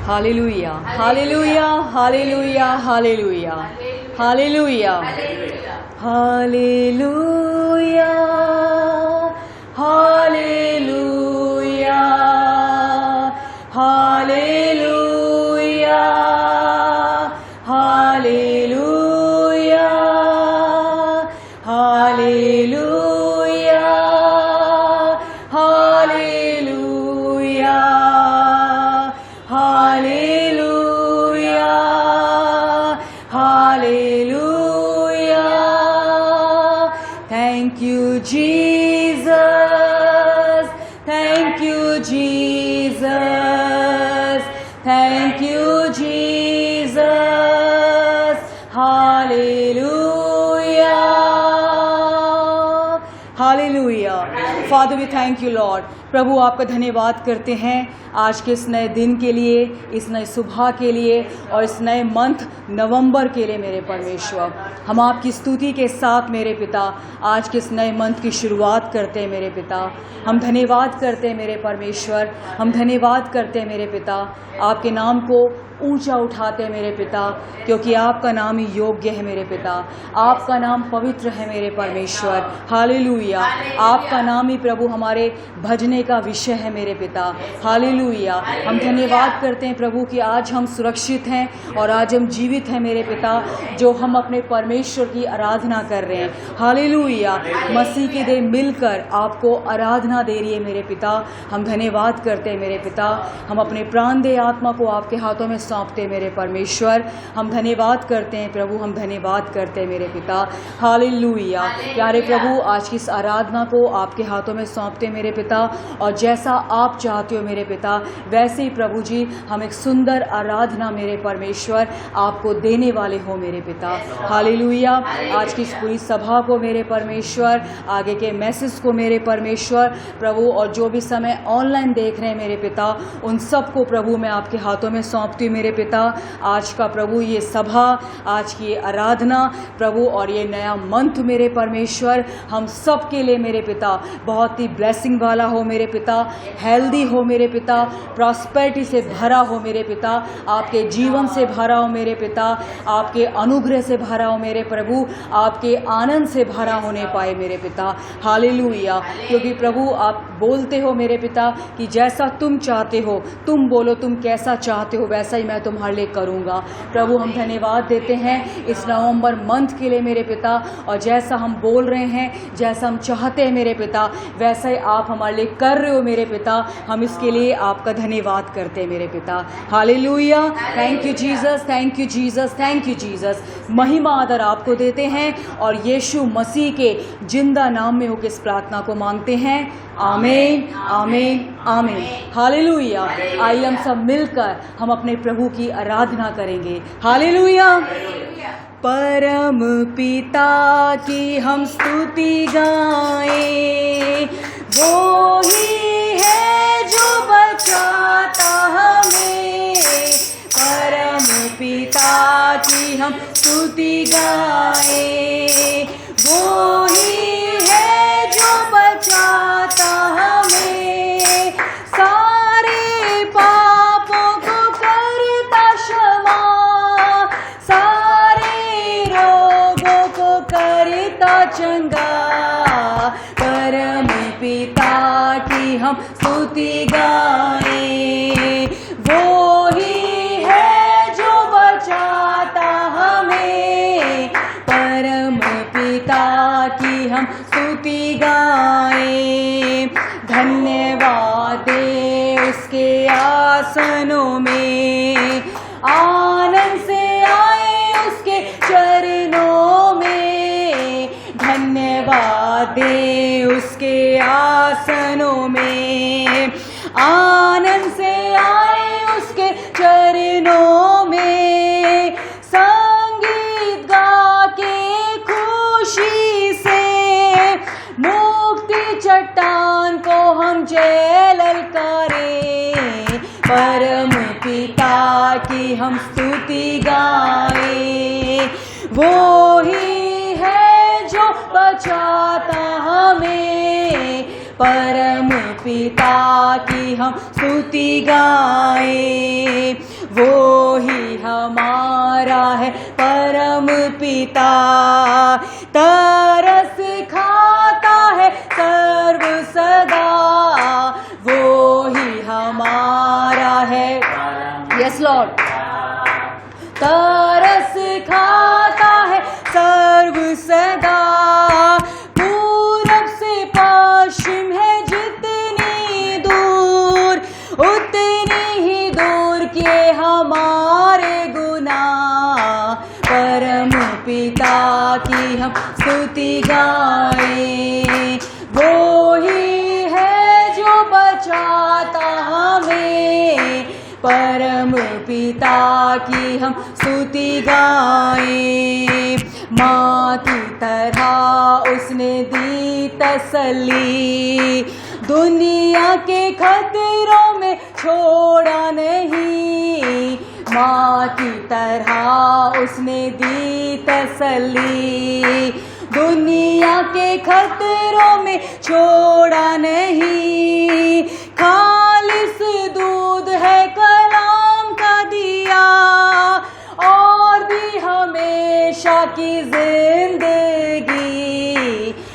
Hallelujah, hallelujah, hallelujah, hallelujah, hallelujah, hallelujah, hallelujah, hallelujah, hallelujah, hallelujah, hallelujah, hallelujah, hallelujah. Thank you, Jesus. Thank you, Jesus. Thank you, Jesus. Hallelujah. Hallelujah. Father, we thank you, Lord. प्रभु आपका धन्यवाद करते हैं आज के इस नए दिन के लिए, इस नए सुबह के लिए और इस नए मंथ नवंबर के लिए मेरे परमेश्वर। हम आपकी स्तुति के साथ मेरे पिता आज के इस नए मंथ की शुरुआत करते हैं मेरे पिता। हम धन्यवाद करते हैं मेरे परमेश्वर, हम धन्यवाद करते हैं मेरे पिता। आपके नाम को ऊंचा उठाते हैं मेरे पिता, क्योंकि आपका नाम ही योग्य है मेरे पिता। आपका नाम पवित्र है मेरे परमेश्वर। हालेलुया। आपका नाम ही प्रभु हमारे भजने का विषय है मेरे पिता। हालेलुया। हम धन्यवाद करते हैं प्रभु कि आज हम सुरक्षित हैं और आज हम जीवित हैं मेरे पिता, जो हम अपने परमेश्वर की आराधना कर रहे हैं। हालेलुया। मसीह की देह मिलकर आपको आराधना दे रही है मेरे पिता। हम धन्यवाद करते हैं मेरे पिता। हम अपने प्राण देह आत्मा को आपके हाथों में सौंपते हैं मेरे परमेश्वर। हम धन्यवाद करते हैं प्रभु, हम धन्यवाद करते हैं मेरे पिता। हालेलुया। प्यारे प्रभु, आज की इस आराधना को आपके हाथों में सौंपते हैं मेरे पिता, और जैसा आप चाहते हो मेरे पिता वैसे ही प्रभु जी हम एक सुंदर आराधना मेरे परमेश्वर आपको देने वाले हो मेरे पिता। हालेलुया। आज की इस पूरी सभा को मेरे परमेश्वर, आगे के मैसेज को मेरे परमेश्वर प्रभु, और जो भी समय ऑनलाइन देख रहे हैं मेरे पिता, उन सबको प्रभु मैं आपके हाथों में सौंपती हूँ मेरे पिता। आज का प्रभु ये सभा, आज की आराधना प्रभु और ये नया मंथ मेरे परमेश्वर हम सब के लिए मेरे पिता बहुत ही ब्लेसिंग वाला हो मेरे पिता, हेल्दी हो मेरे पिता, प्रॉस्पेरिटी से भरा हो मेरे पिता, आपके जीवन से भरा हो मेरे पिता, आपके अनुग्रह से भरा हो मेरे प्रभु, आपके आनंद से भरा होने पाए मेरे पिता। हालेलुया। क्योंकि प्रभु आप बोलते हो मेरे पिता कि जैसा तुम चाहते हो, तुम बोलो तुम कैसा चाहते हो वैसा ही मैं तुम्हारे लिए करूँगा। प्रभु हम धन्यवाद देते हैं इस नवंबर मंथ के लिए मेरे पिता, और जैसा हम बोल रहे हैं, जैसा हम चाहते हैं मेरे पिता, वैसा ही आप हमारे लिए कर रहे हो मेरे पिता। हम इसके लिए आपका धन्यवाद करते हैं मेरे पिता। Hallelujah. Thank you Jesus, thank you Jesus, thank you Jesus. महिमा आदर आपको देते हैं और यीशु मसीह के जिंदा नाम में होकर इस प्रार्थना को मांगते हैं। आमीन, आमीन, आमीन। हालेलुया। आइए हम सब मिलकर हम अपने प्रभु की आराधना करेंगे। हालेलुया। परम पिता की हम स्तुति गाएं, वो ही है जो बचाता हमें। परम पिता की हम स्तुति गाएं, वो ही है जो बचाता हमें। सारे पापों को करता क्षमा, सारे रोगों को करता चंगा। परम पिता की हम स्तुति गाएं, वो ही है जो बचाता हमें। परम पिता की हम स्तुति गाएं, धन्यवाद दे उसके आसनों में, आनंद से आए उसके चरणों में। धन्यवाद दे उसके आसनों में, आनंद से आए उसके चरणों में। संगीत गा के खुशी से मुक्ति चट्टान को हम जय ललकारें। परम पिता की हम स्तुति गाएं, वो ही है जो बचाता हमें। परम पिता की हम स्तुति गाएं, वो ही हमारा है परम पिता। तरस खाता है सर्व सदा, वो ही हमारा है। Yes Lord. तरस खाता है सर्व सदा, पूरब से पश्चिम है जितनी दूर, उतनी ही दूर के हमारे गुनाह। परम पिता की हम स्तुति गाएं, वो ही है जो बचाता हमें। परम पिता की हम स्तुति गाएं, माँ की तरह उसने दी तसल्ली, दुनिया के खतरों में छोड़ा नहीं। माँ की तरह उसने दी तसल्ली, दुनिया के खतरों में छोड़ा नहीं। खालिस दूध है कलाम का दिया, और भी हमेशा की जिंदगी।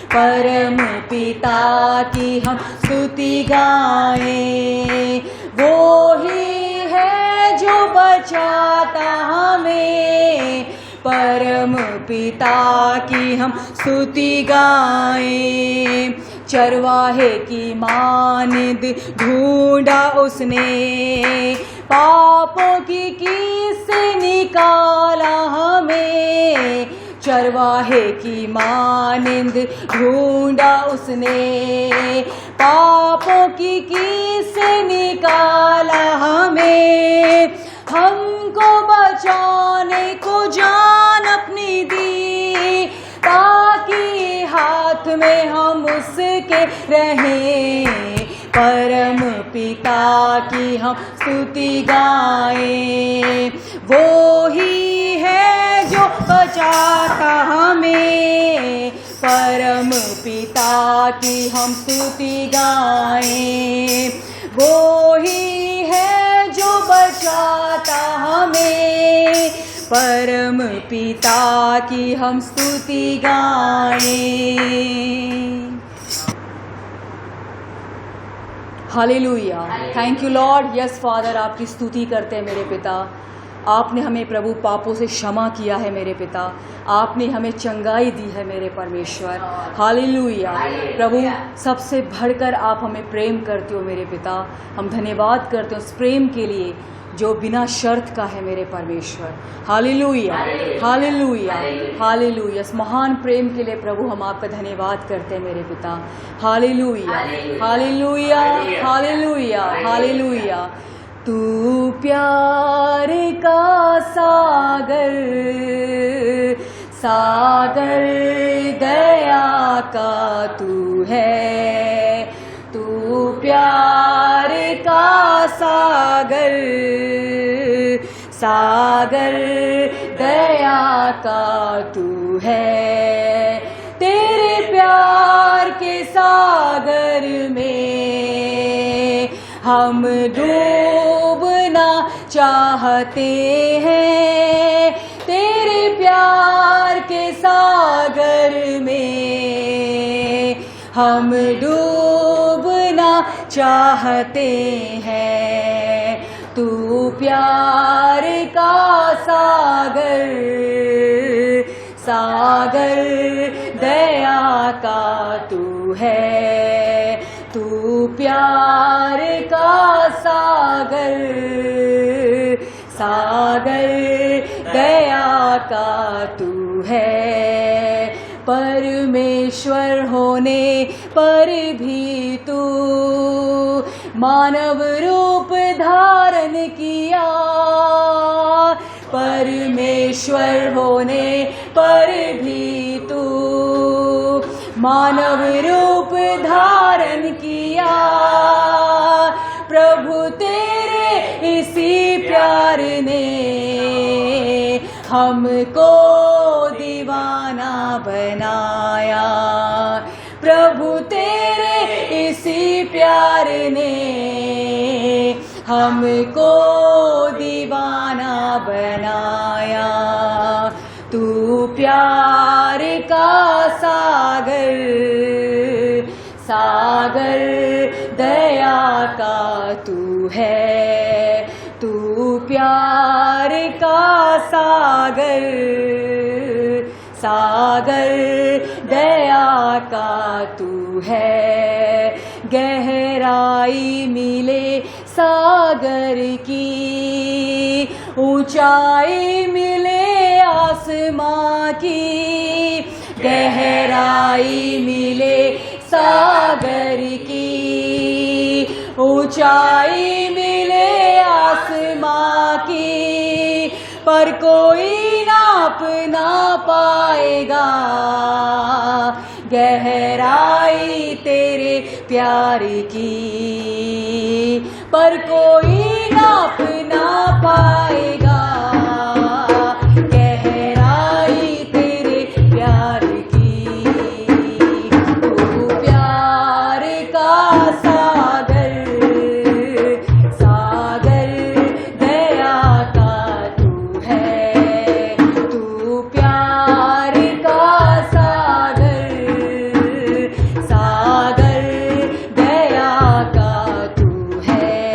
परम पिता की हम स्तुति गाएं, वो ही है जो बचाता हमें। परम पिता की हम स्तुति गाएं, चरवाहे की मानिंद ढूंढा उसने, पापों की कीस से निकाला हमें। चरवाहे की मानिंद ढूंढा उसने, पापों की कीस से निकाला हमें। हमको बचाने को जान अपनी दी, ताकि हाथ में हम उसके रहें। परम पिता की हम स्तुति गाएं, वो ही है जो बचाता हमें। परम पिता की हम स्तुति गाएं, वो ही है जो बचाता हमें। परम पिता की हम स्तुति गाएं। Hallelujah, thank you Lord. Yes father, आपकी स्तुति करते हैं मेरे पिता। आपने हमें प्रभु पापों से क्षमा किया है मेरे पिता, आपने हमें चंगाई दी है मेरे परमेश्वर। हालेलुया प्रभु, सबसे बढ़कर आप हमें प्रेम करते हो मेरे पिता। हम धन्यवाद करते हो उस प्रेम के लिए जो बिना शर्त का है मेरे परमेश्वर। Hallelujah hallelujah hallelujah. इस महान प्रेम के लिए प्रभु हम आपका धन्यवाद करते हैं मेरे पिता। Hallelujah hallelujah hallelujah hallelujah. तू प्यार का सागर, सागर दया का तू है। तू प्यार का सागर, सागर दया का तू है। तेरे प्यार के सागर में हम डूबना चाहते हैं। तेरे प्यार के सागर में हम डूबना चाहते हैं। तू प्यार का सागर, सागर दया का तू है। तू प्यार का सागर, सागर दया का तू है। परमेश्वर होने पर भी तू मानव रूप धारण किया। परमेश्वर होने पर भी तू मानव रूप धारण किया। प्रभु तेरे इसी प्यार ने हमको दीवाना बनाया। प्रभु तेरे इसी प्यार ने हमको दीवाना बनाया। तू प्यार का सागर, सागर दया का तू है। तू प्यार का सागर, सागर दया का तू है। गहराई मिले सागर की, ऊंचाई मिले आसमां की। गहराई मिले सागर की, ऊंचाई मिले आसमां की। पर कोई नाप ना पाएगा गहराई तेरे प्यार की। पर कोई नाप ना पाएगा गहराई तेरे प्यार की। तू प्यार का सागर, सागर दया का तू है। तू प्यार का सागर, सागर दया का तू है।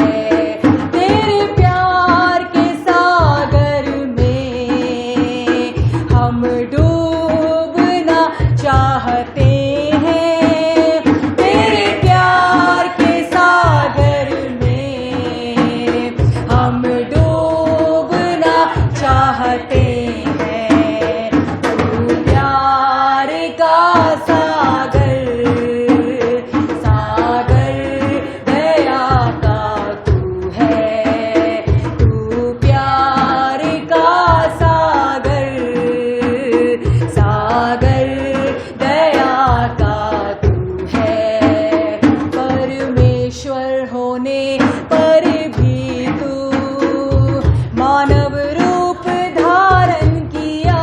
तेरे प्यार के सागर में हम डूबना चाहते हैं। तेरे प्यार के सागर में हम डूबना चाहते हैं। तू प्यार का सागर, सागर दया का तू है। तू प्यार का सागर, सागर दया का तू है। परमेश्वर होने पर भी तू मानव रूप धारण किया।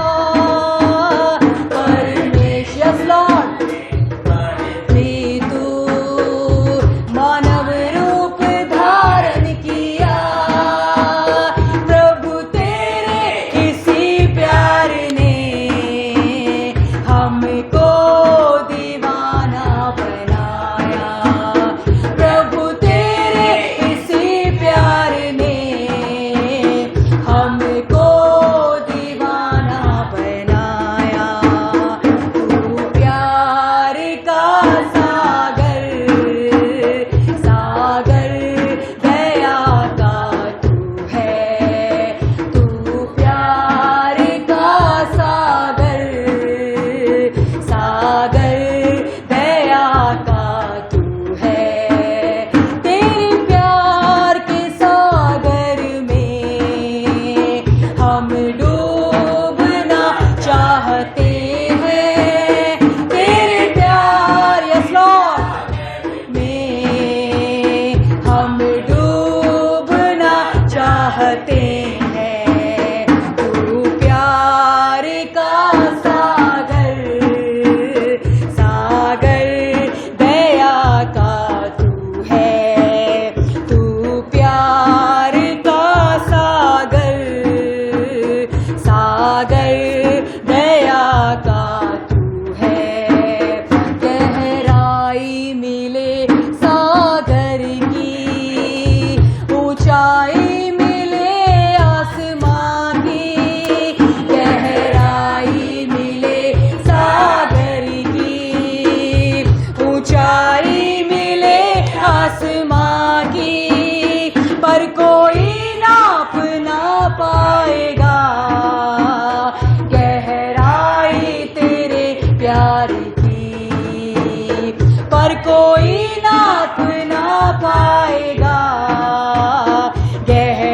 परमेश्वर लॉर्ड भी तू मानव रूप धारण किया। प्रभु तेरे इसी प्यार ने हमको दीवाना बनाया। प्रभु तेरे इसी प्यार ने हमको दीवाना बनाया। तू प्यार का सागर, सागर दया का तू है। तू प्यार का सागर, सागर दया का तू है। तेरे प्यार के सागर में हम डूबना चाहते हैं। तेरे प्यार यस लॉर्ड में हम डूबना चाहते हैं। तू प्यार का सागर, सागर दया का तू है। तू प्यार का सागर, सागर दया का तू है। गहराई मिले सागर की, ऊंचाई मिले आसमां की। गहराई मिले सागर की, ऊंचाई मिले आसमां की। पर कोई नाप ना पाएगा गहराई तेरे प्यार की। पर कोई नाप ना पाएगा गहराई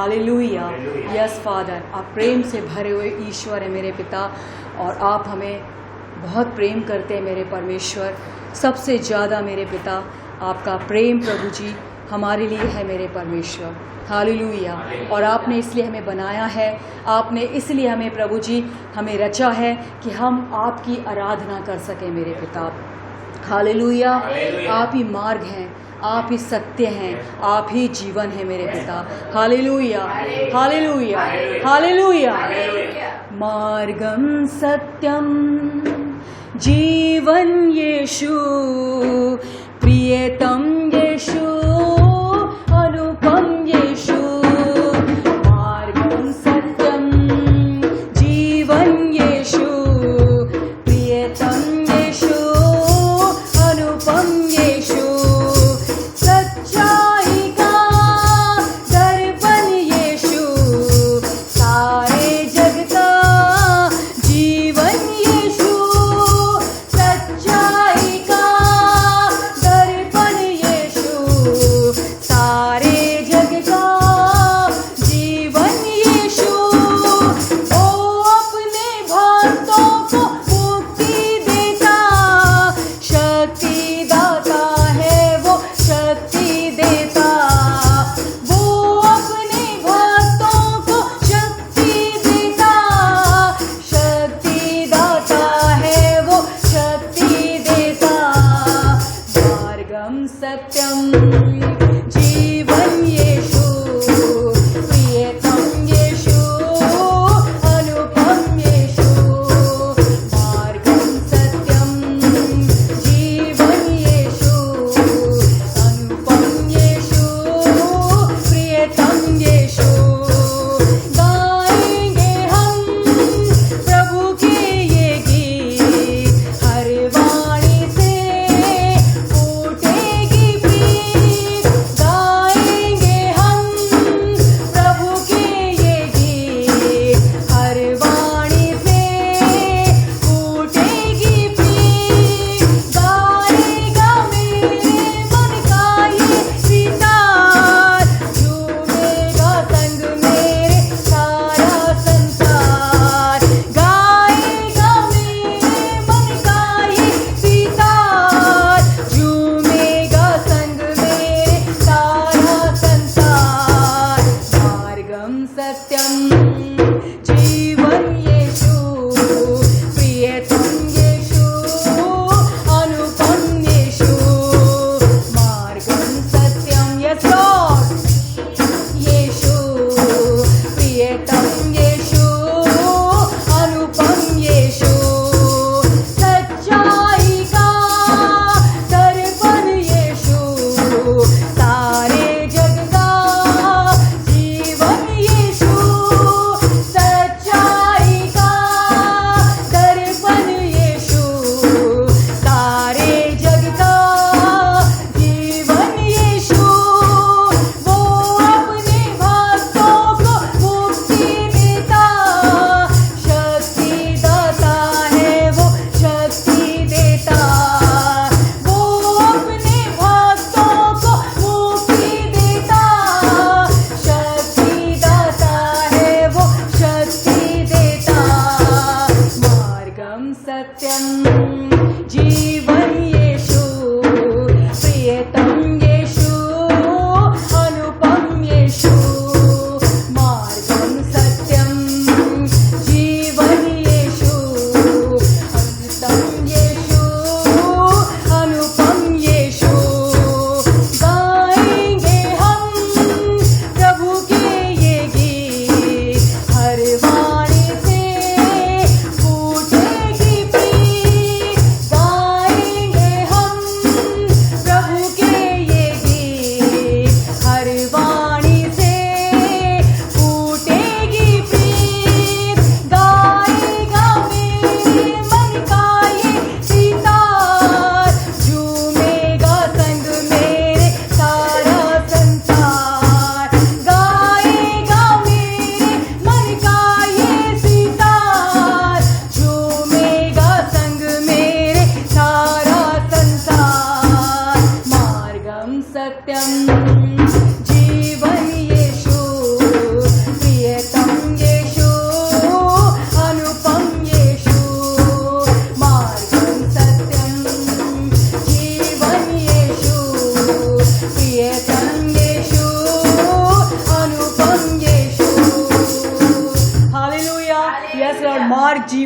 हालेलुया। यस फादर, आप प्रेम से भरे हुए ईश्वर है मेरे पिता, और आप हमें बहुत प्रेम करते हैं मेरे परमेश्वर। सबसे ज़्यादा मेरे पिता आपका प्रेम प्रभु जी हमारे लिए है मेरे परमेश्वर। हालेलुया। और आपने इसलिए हमें बनाया है, आपने इसलिए हमें प्रभु जी हमें रचा है कि हम आपकी आराधना कर सकें मेरे पिता। हालेलुया। आप ही मार्ग हैं, आप ही सत्य हैं, आप ही जीवन है मेरे पिता। Hallelujah, hallelujah, hallelujah. मार्गम सत्यम जीवन यीशु, प्रियतम यीशु, अनुपम यीशु। मार्गम सत्यम जीवन यीशु, प्रियतम यीशु, अनुपम यीशु। सच्चाई का दर्पण यीशु, सारे जग का जीवन यीशु। सच्चाई का दर्पण यीशु,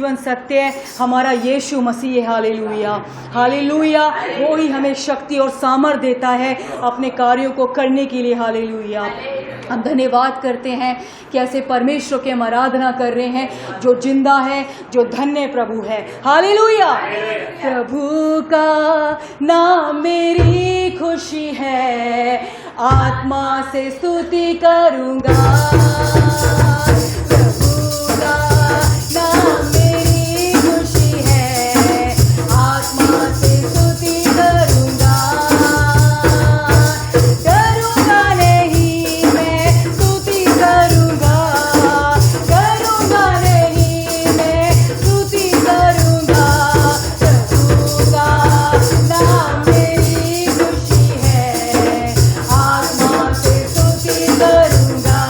जीवन सत्य है हमारा यीशु मसीह है। Hallelujah, hallelujah. वो ही हमें शक्ति और सामर्थ देता है अपने कार्यों को करने के लिए। हालेलुया। हम धन्यवाद करते हैं कि ऐसे परमेश्वर के हम आराधना कर रहे हैं जो जिंदा है, जो धन्य प्रभु है। हालेलुया। प्रभु का नाम मेरी खुशी है, आत्मा से स्तुति करूंगा। प्रभु का नाम मेरी खुशी है, आत्मा से स्तुति करूंगा। डरूंगा नहीं मैं स्तुति करूंगा, डरूंगा नहीं मैं स्तुति करूंगा। प्रभु का नाम मेरी खुशी है, आत्मा से स्तुति करूंगा।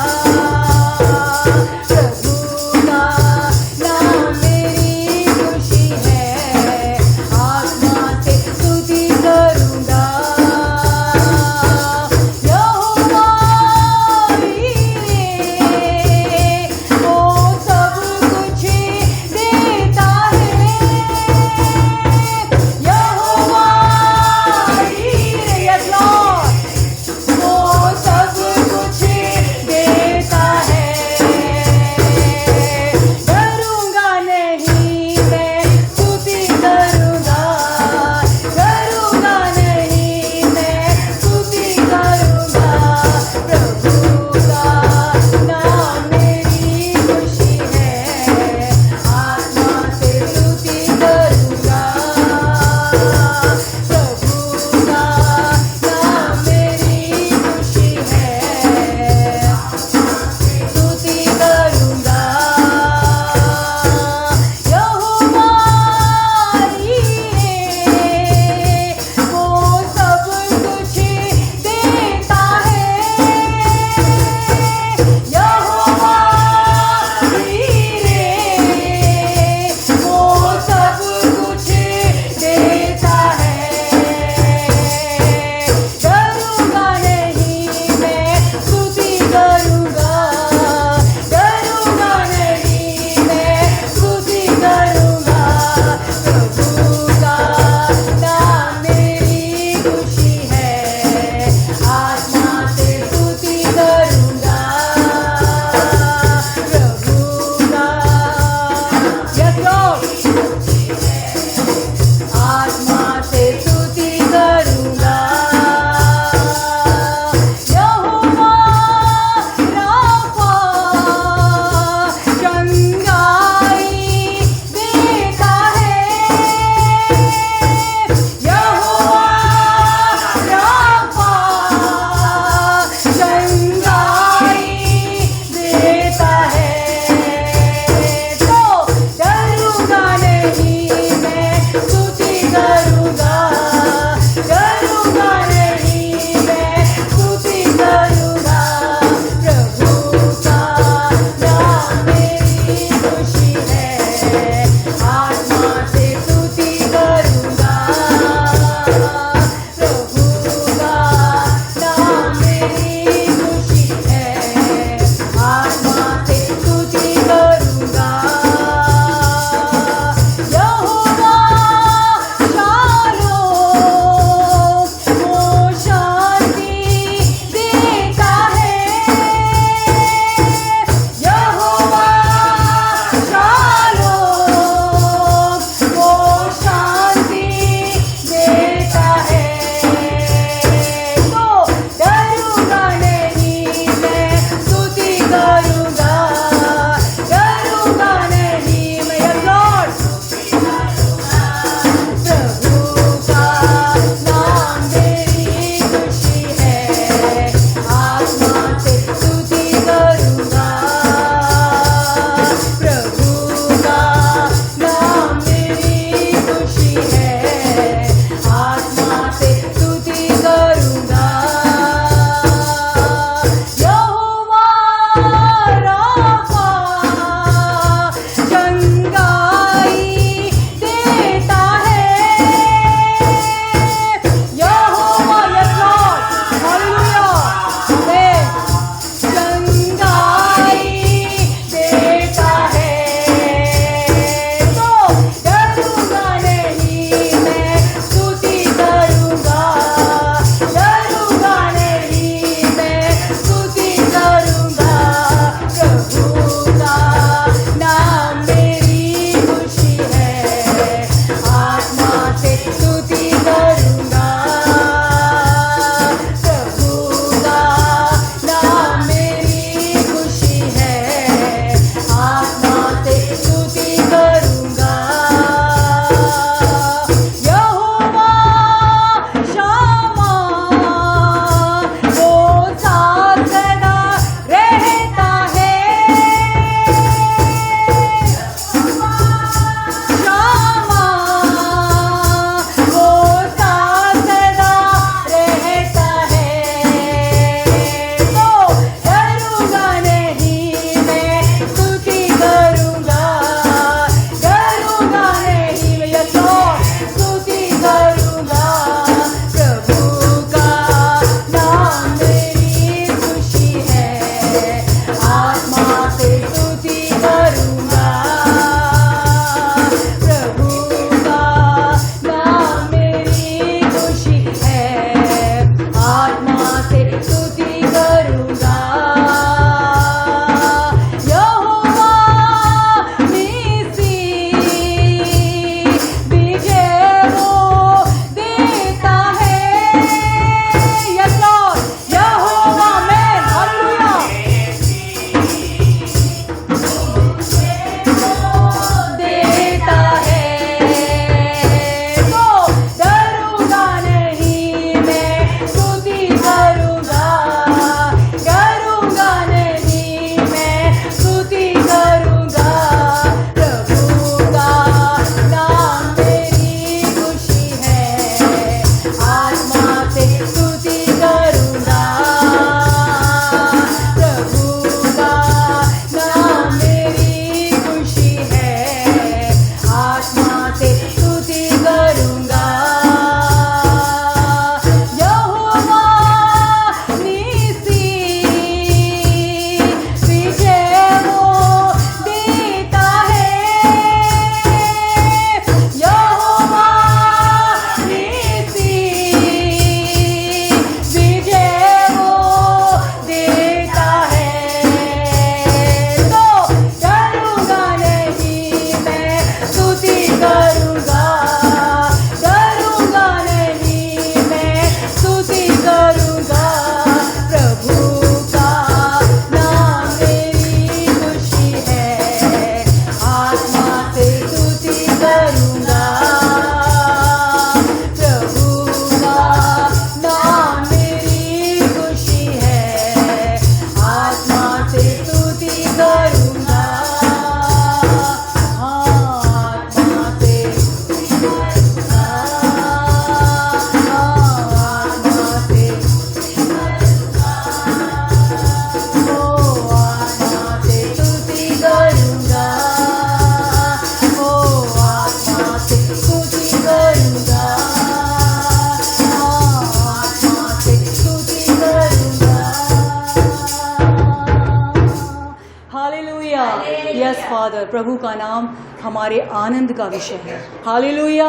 फादर, प्रभु का नाम हमारे आनंद का विषय है। हालेलुया।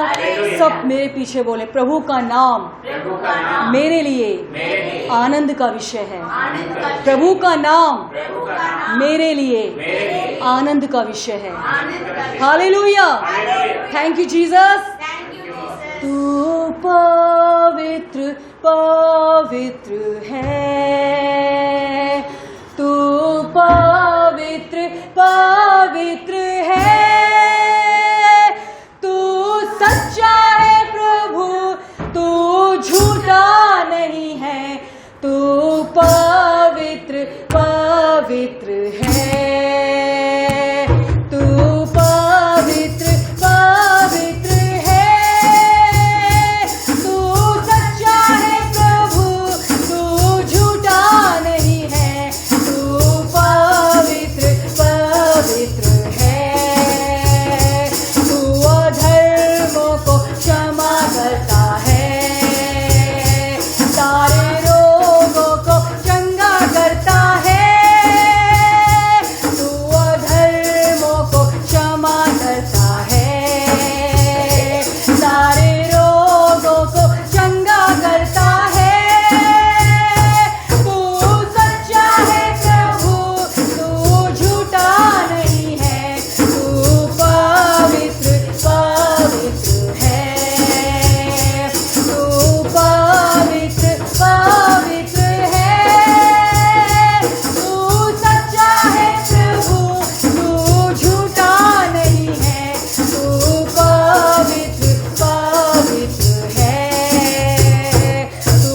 सब मेरे पीछे बोले, प्रभु का नाम मेरे लिए आनंद का विषय है। प्रभु का नाम मेरे लिए आनंद का विषय है। हालेलुया। Thank you Jesus. तू पवित्र पवित्र है, तू पवित्र पवित्र है, तू सच्चा है प्रभु, तू झूठा नहीं है, तू पवित्र पवित्र है, तू पवित्र पवित्र है, तू सच्चा है प्रभु, तू झूठा नहीं है, तू पवित्र पवित्र है, तू अधर्मों को क्षमा करता है, सारे रोगों को चंगा करता है, तू अधर्मों को क्षमा करता है, सारे रोगों को चंगा करता है, तू सच्चा है प्रभु, तू झूठा नहीं है, तू पवित्र पवित्र है, तू पवित्र पवित्र है, तू सच्चा है प्रभु, तू झूठा नहीं है, तू पवित्र पवित्र है, तू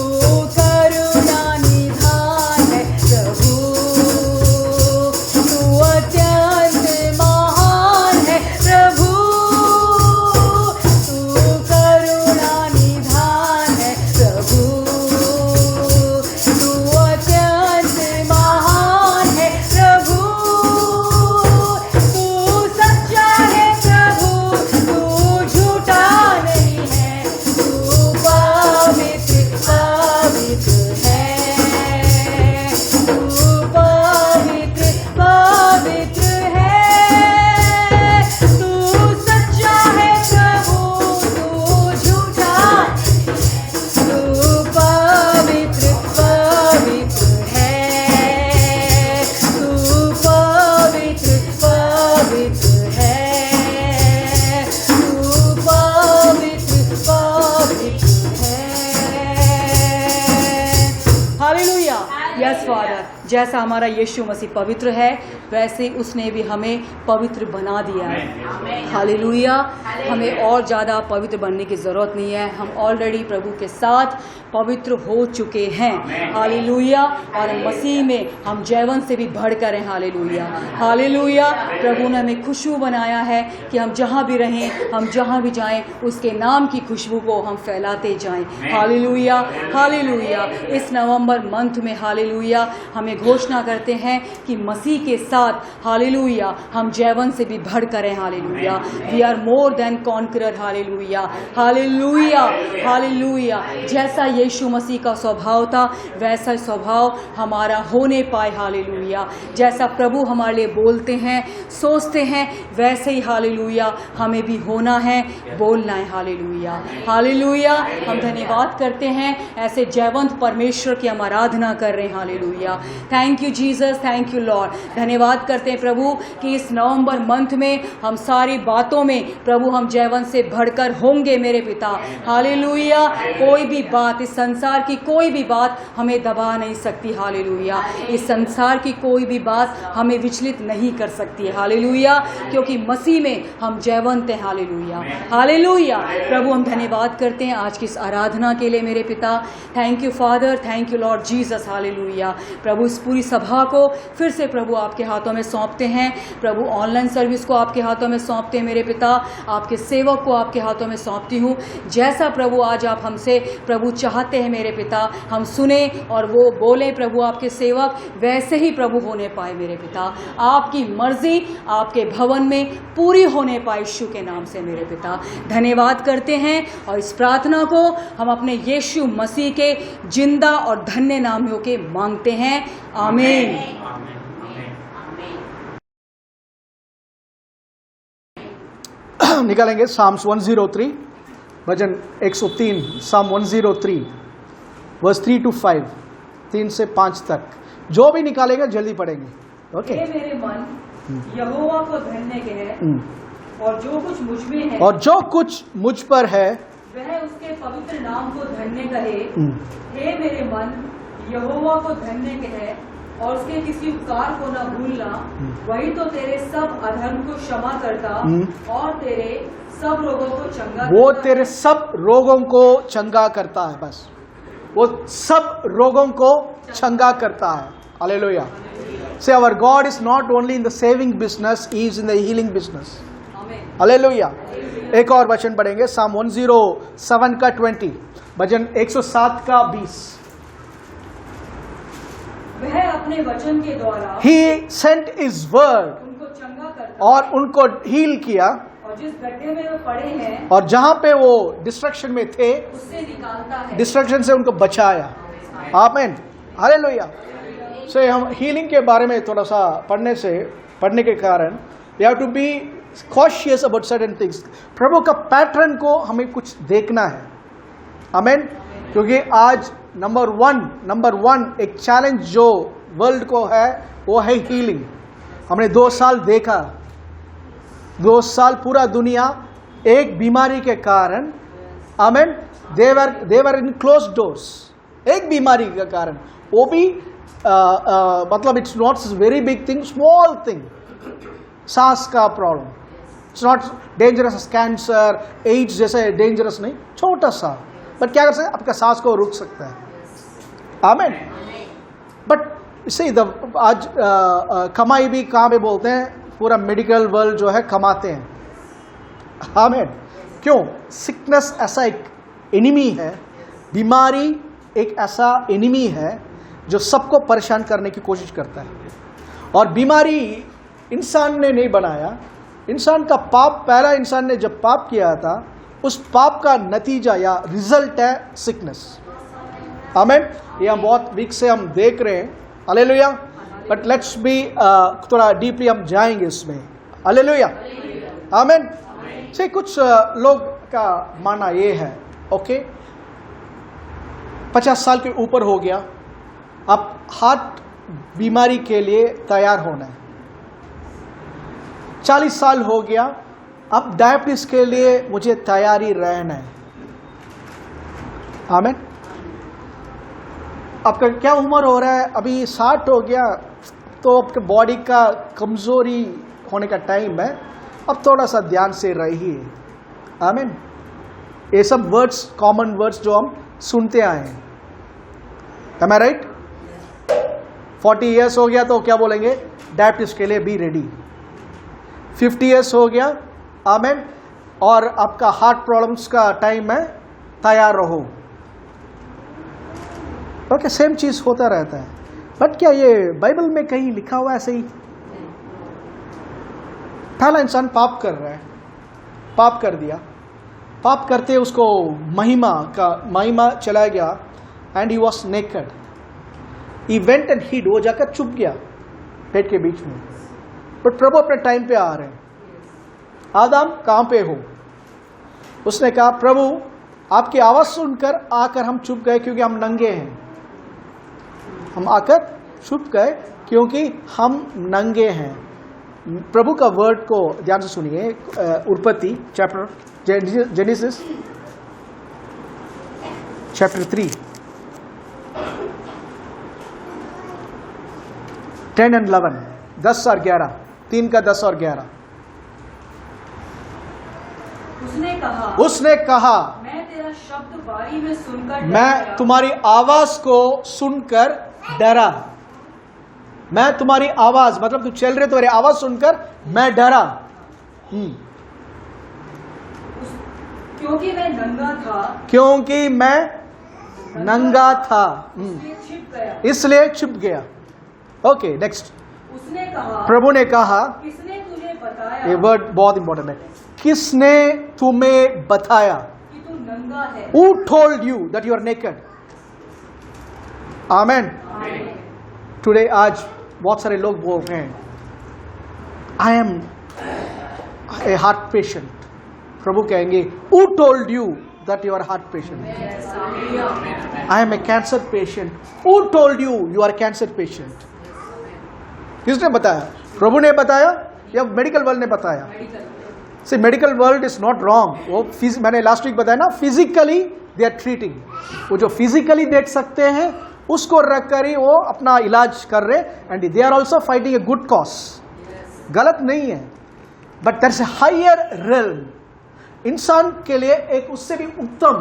करुणा निधान है प्रभु, तू अत्यंत महान है प्रभु, तू करुणा निधान है प्रभु, तू अत्यंत महान है प्रभु, तू सच्चा है प्रभु, तू झूठा नहीं है, तू पवित्र पवित्र है, तू पवित्र पवित्र है, तू सच्चा है प्रभु, तू झूठा तू पवित्र पवित्र है, तू पवित्र पवित्र है, तू पवित्र पवित्र है। हालेलुया। यस फादर, जैसा हमारा यीशु मसीह पवित्र है वैसे उसने भी हमें पवित्र बना दिया है। हालेलुया। हमें और ज़्यादा पवित्र बनने की ज़रूरत नहीं है, हम ऑलरेडी प्रभु के साथ पवित्र हो चुके हैं। हालेलुया। और मसीह में हम जैवन से भी बढ़कर हैं। हालेलुया। हालेलुया। प्रभु ने हमें खुशबू बनाया है कि हम जहाँ भी रहें, हम जहाँ भी जाएं, उसके नाम की खुशबू को हम फैलाते जाएं। हालेलुया। हालेलुया। इस नवंबर मंथ में हालेलुया हमें घोषणा करते हैं कि मसीह के साथ हालेलुया हम जैवन से भी बढ़कर हैं। Hallelujah. We are more than conqueror. Hallelujah. Hallelujah. Hallelujah. जैसा यीशु मसीह का स्वभाव था वैसा स्वभाव हमारा होने पाए। हालेलुया। जैसा प्रभु हमारे लिए बोलते हैं, सोचते हैं, वैसे ही हालेलुया हमें भी होना है, बोलना है। हालेलुया। हालेलुया। हम धन्यवाद करते हैं, ऐसे जयवंत परमेश्वर की हम आराधना कर रहे हैं। Hallelujah. Thank you Jesus, thank you Lord. धन्यवाद करते हैं प्रभु कि इस नवंबर मंथ में हम सारी बातों में प्रभु हम जयवंत से बढ़कर होंगे मेरे पिता। हालेलुया। कोई भी बात, इस संसार की कोई भी बात हमें दबा नहीं सकती। हालेलुया। इस संसार की कोई भी बात हमें विचलित नहीं कर सकती है। हालेलुया। क्योंकि मसीह में हम जयवंत हैं। हालेलुया। हालेलुया। प्रभु हम धन्यवाद करते हैं आज की इस आराधना के लिए मेरे पिता। Thank you father, thank you Lord Jesus. Hallelujah. प्रभु इस पूरी सभा को फिर से प्रभु आपके हाथों में सौंपते हैं। प्रभु ऑनलाइन सर्विस को आपके हाथों में सौंपते हैं मेरे पिता। आपके सेवक को आपके हाथों में सौंपती हूँ। जैसा प्रभु आज आप हमसे प्रभु चाहते हैं मेरे पिता हम सुने और वो बोले प्रभु आपके सेवक, वैसे ही प्रभु होने पाए मेरे पिता। आपकी मर्जी आपके भवन में पूरी होने पाए यीशु के नाम से मेरे पिता। धन्यवाद करते हैं और इस प्रार्थना को हम अपने यीशु मसीह के जिंदा और धन्य नामों के मांगते हैं। आमीन। निकालेंगे साम्स 103, भजन 103, साम 103 वर्स 3 to 5, 3 से 5 तक। जो भी निकालेगा जल्दी पढ़ेंगे। ओके। हे मेरे मन यहोवा को धन्य कह, और जो कुछ मुझ में है, और जो कुछ मुझ पर है, वह उसके पवित्र नाम को धन्य करे। हे मेरे मन यहोवा को धन्य कह, और उसके किसी उपकार को न भूलना। वही तो तेरे सब अधर्म को क्षमा करता, और तेरे सब रोगों को चंगा वो करता तेरे सब रोगों को चंगा करता है। बस वो सब रोगों को चंगा करता है। Hallelujah. Say our God is not only in the saving business, he is in the healing business. Hallelujah. एक और वचन पढ़ेंगे, साम 107 का 20, भजन 107 का 20। वह अपने वचन के द्वारा ही सेंट हिज वर्ड, उनको चंगा करता, और उनको हील किया, और जिस गड्ढे में वो पड़े हैं और जहां पे वो डिस्ट्रक्शन में थे उससे निकालता है। डिस्ट्रक्शन से उनको बचाया। आमीन। हालेलुया। से हम हीलिंग के बारे में थोड़ा सा पढ़ने के कारण we have to be cautious about certain things. प्रभु का पैटर्न को हमें कुछ देखना है। आमीन। क्योंकि आज नंबर वन एक चैलेंज जो वर्ल्ड को है वो है हीलिंग। हमने 2 साल देखा, 2 साल पूरा दुनिया एक बीमारी के कारण, आमीन, देवर इन क्लोज डोर्स, एक बीमारी के कारण, वो भी मतलब it's not very big thing, small thing, सांस का problem, it's not dangerous cancer, AIDS जैसे डेंजरस नहीं, छोटा सा, बट क्या कर सकते हैं, आपका सांस को रुक सकता है। आमीन। बट इसे आज कमाई भी कहाँ पे बोलते हैं, पूरा मेडिकल वर्ल्ड जो है कमाते हैं। आमीन। क्यों? सिकनेस ऐसा एक एनिमी है, बीमारी एक ऐसा एनिमी है जो सबको परेशान करने की कोशिश करता है। और बीमारी इंसान ने नहीं बनाया, इंसान का पाप, पहला इंसान ने जब पाप किया था उस पाप का नतीजा या रिजल्ट है सिकनेस। आमीन। ये हम बहुत वीक से हम देख रहे हैं। हालेलुया। बट लेट्स बी थोड़ा डीपली हम जाएंगे इसमें। हालेलुया। आमीन। से कुछ लोग का मानना ये है, ओके, 50 साल के ऊपर हो गया, अब हार्ट बीमारी के लिए तैयार होना है। 40 साल हो गया, अब डायबिटीज के लिए मुझे तैयारी रहना है। आमीन। आपका क्या उम्र हो रहा है? अभी 60 हो गया, तो आपके बॉडी का कमजोरी होने का टाइम है, अब थोड़ा सा ध्यान से रहिए। आमीन। ये सब वर्ड्स, कॉमन वर्ड्स जो हम सुनते आए हैं। Am I right? 40 ईयर्स हो गया तो क्या बोलेंगे? डायबिटीज के लिए बी रेडी। 50 ईयर्स हो गया, आमीन, और आपका हार्ट प्रॉब्लम्स का टाइम है, तैयार रहो। ओके, सेम चीज होता रहता है। बट क्या ये बाइबल में कहीं लिखा हुआ है ऐसे ही? पहला इंसान पाप कर रहा है, पाप कर दिया, पाप करते उसको महिमा चला गया, and he was naked, he went and hid, वो जाकर छुप गया पेट के बीच में। बट प्रभु अपने टाइम पे आ रहे हैं। आदम कहां पे हो? उसने कहा, प्रभु आपकी आवाज सुनकर आकर हम छुप गए क्योंकि हम नंगे हैं। हम आकर छुप गए क्योंकि हम नंगे हैं। प्रभु का वर्ड को ध्यान से सुनिए। उत्पत्ति चैप्टर, जेनेसिस चैप्टर 3 10 and 11, 10 और 11, 3 का 10 और 11। उसने कहा मैं तेरा शब्द बारी में सुनकर मैं तुम्हारी आवाज को सुनकर डरा। मैं तुम्हारी आवाज, मतलब तू चल रहे, तुम्हारी आवाज सुनकर मैं डरा। क्योंकि मैं नंगा था, इसलिए छिप गया। Okay, next. उसने कहा, प्रभु ने कहा, किसने तुझे बताया? ये वर्ड बहुत इंपॉर्टेंट है। किसने तुम्हें बताया कि तू नंगा है? Who told you that you are naked? Amen. Today आज बहुत सारे लोग बोल रहे हैं, I am a heart patient, प्रभु कहेंगे, Who told you that you are heart patient? I am a cancer patient. Who told you you are cancer patient? किसने बताया? प्रभु ने बताया या मेडिकल वर्ल्ड ने बताया? See, medical world is not wrong. वो मैंने लास्ट वीक बताया ना, फिजिकली दे आर ट्रीटिंग. वो जो फिजिकली देख सकते हैं उसको रख कर ही वो अपना इलाज कर रहे, and they are also fighting a good cause. गलत नहीं है, but there is a higher realm. इंसान के लिए एक उससे भी उत्तम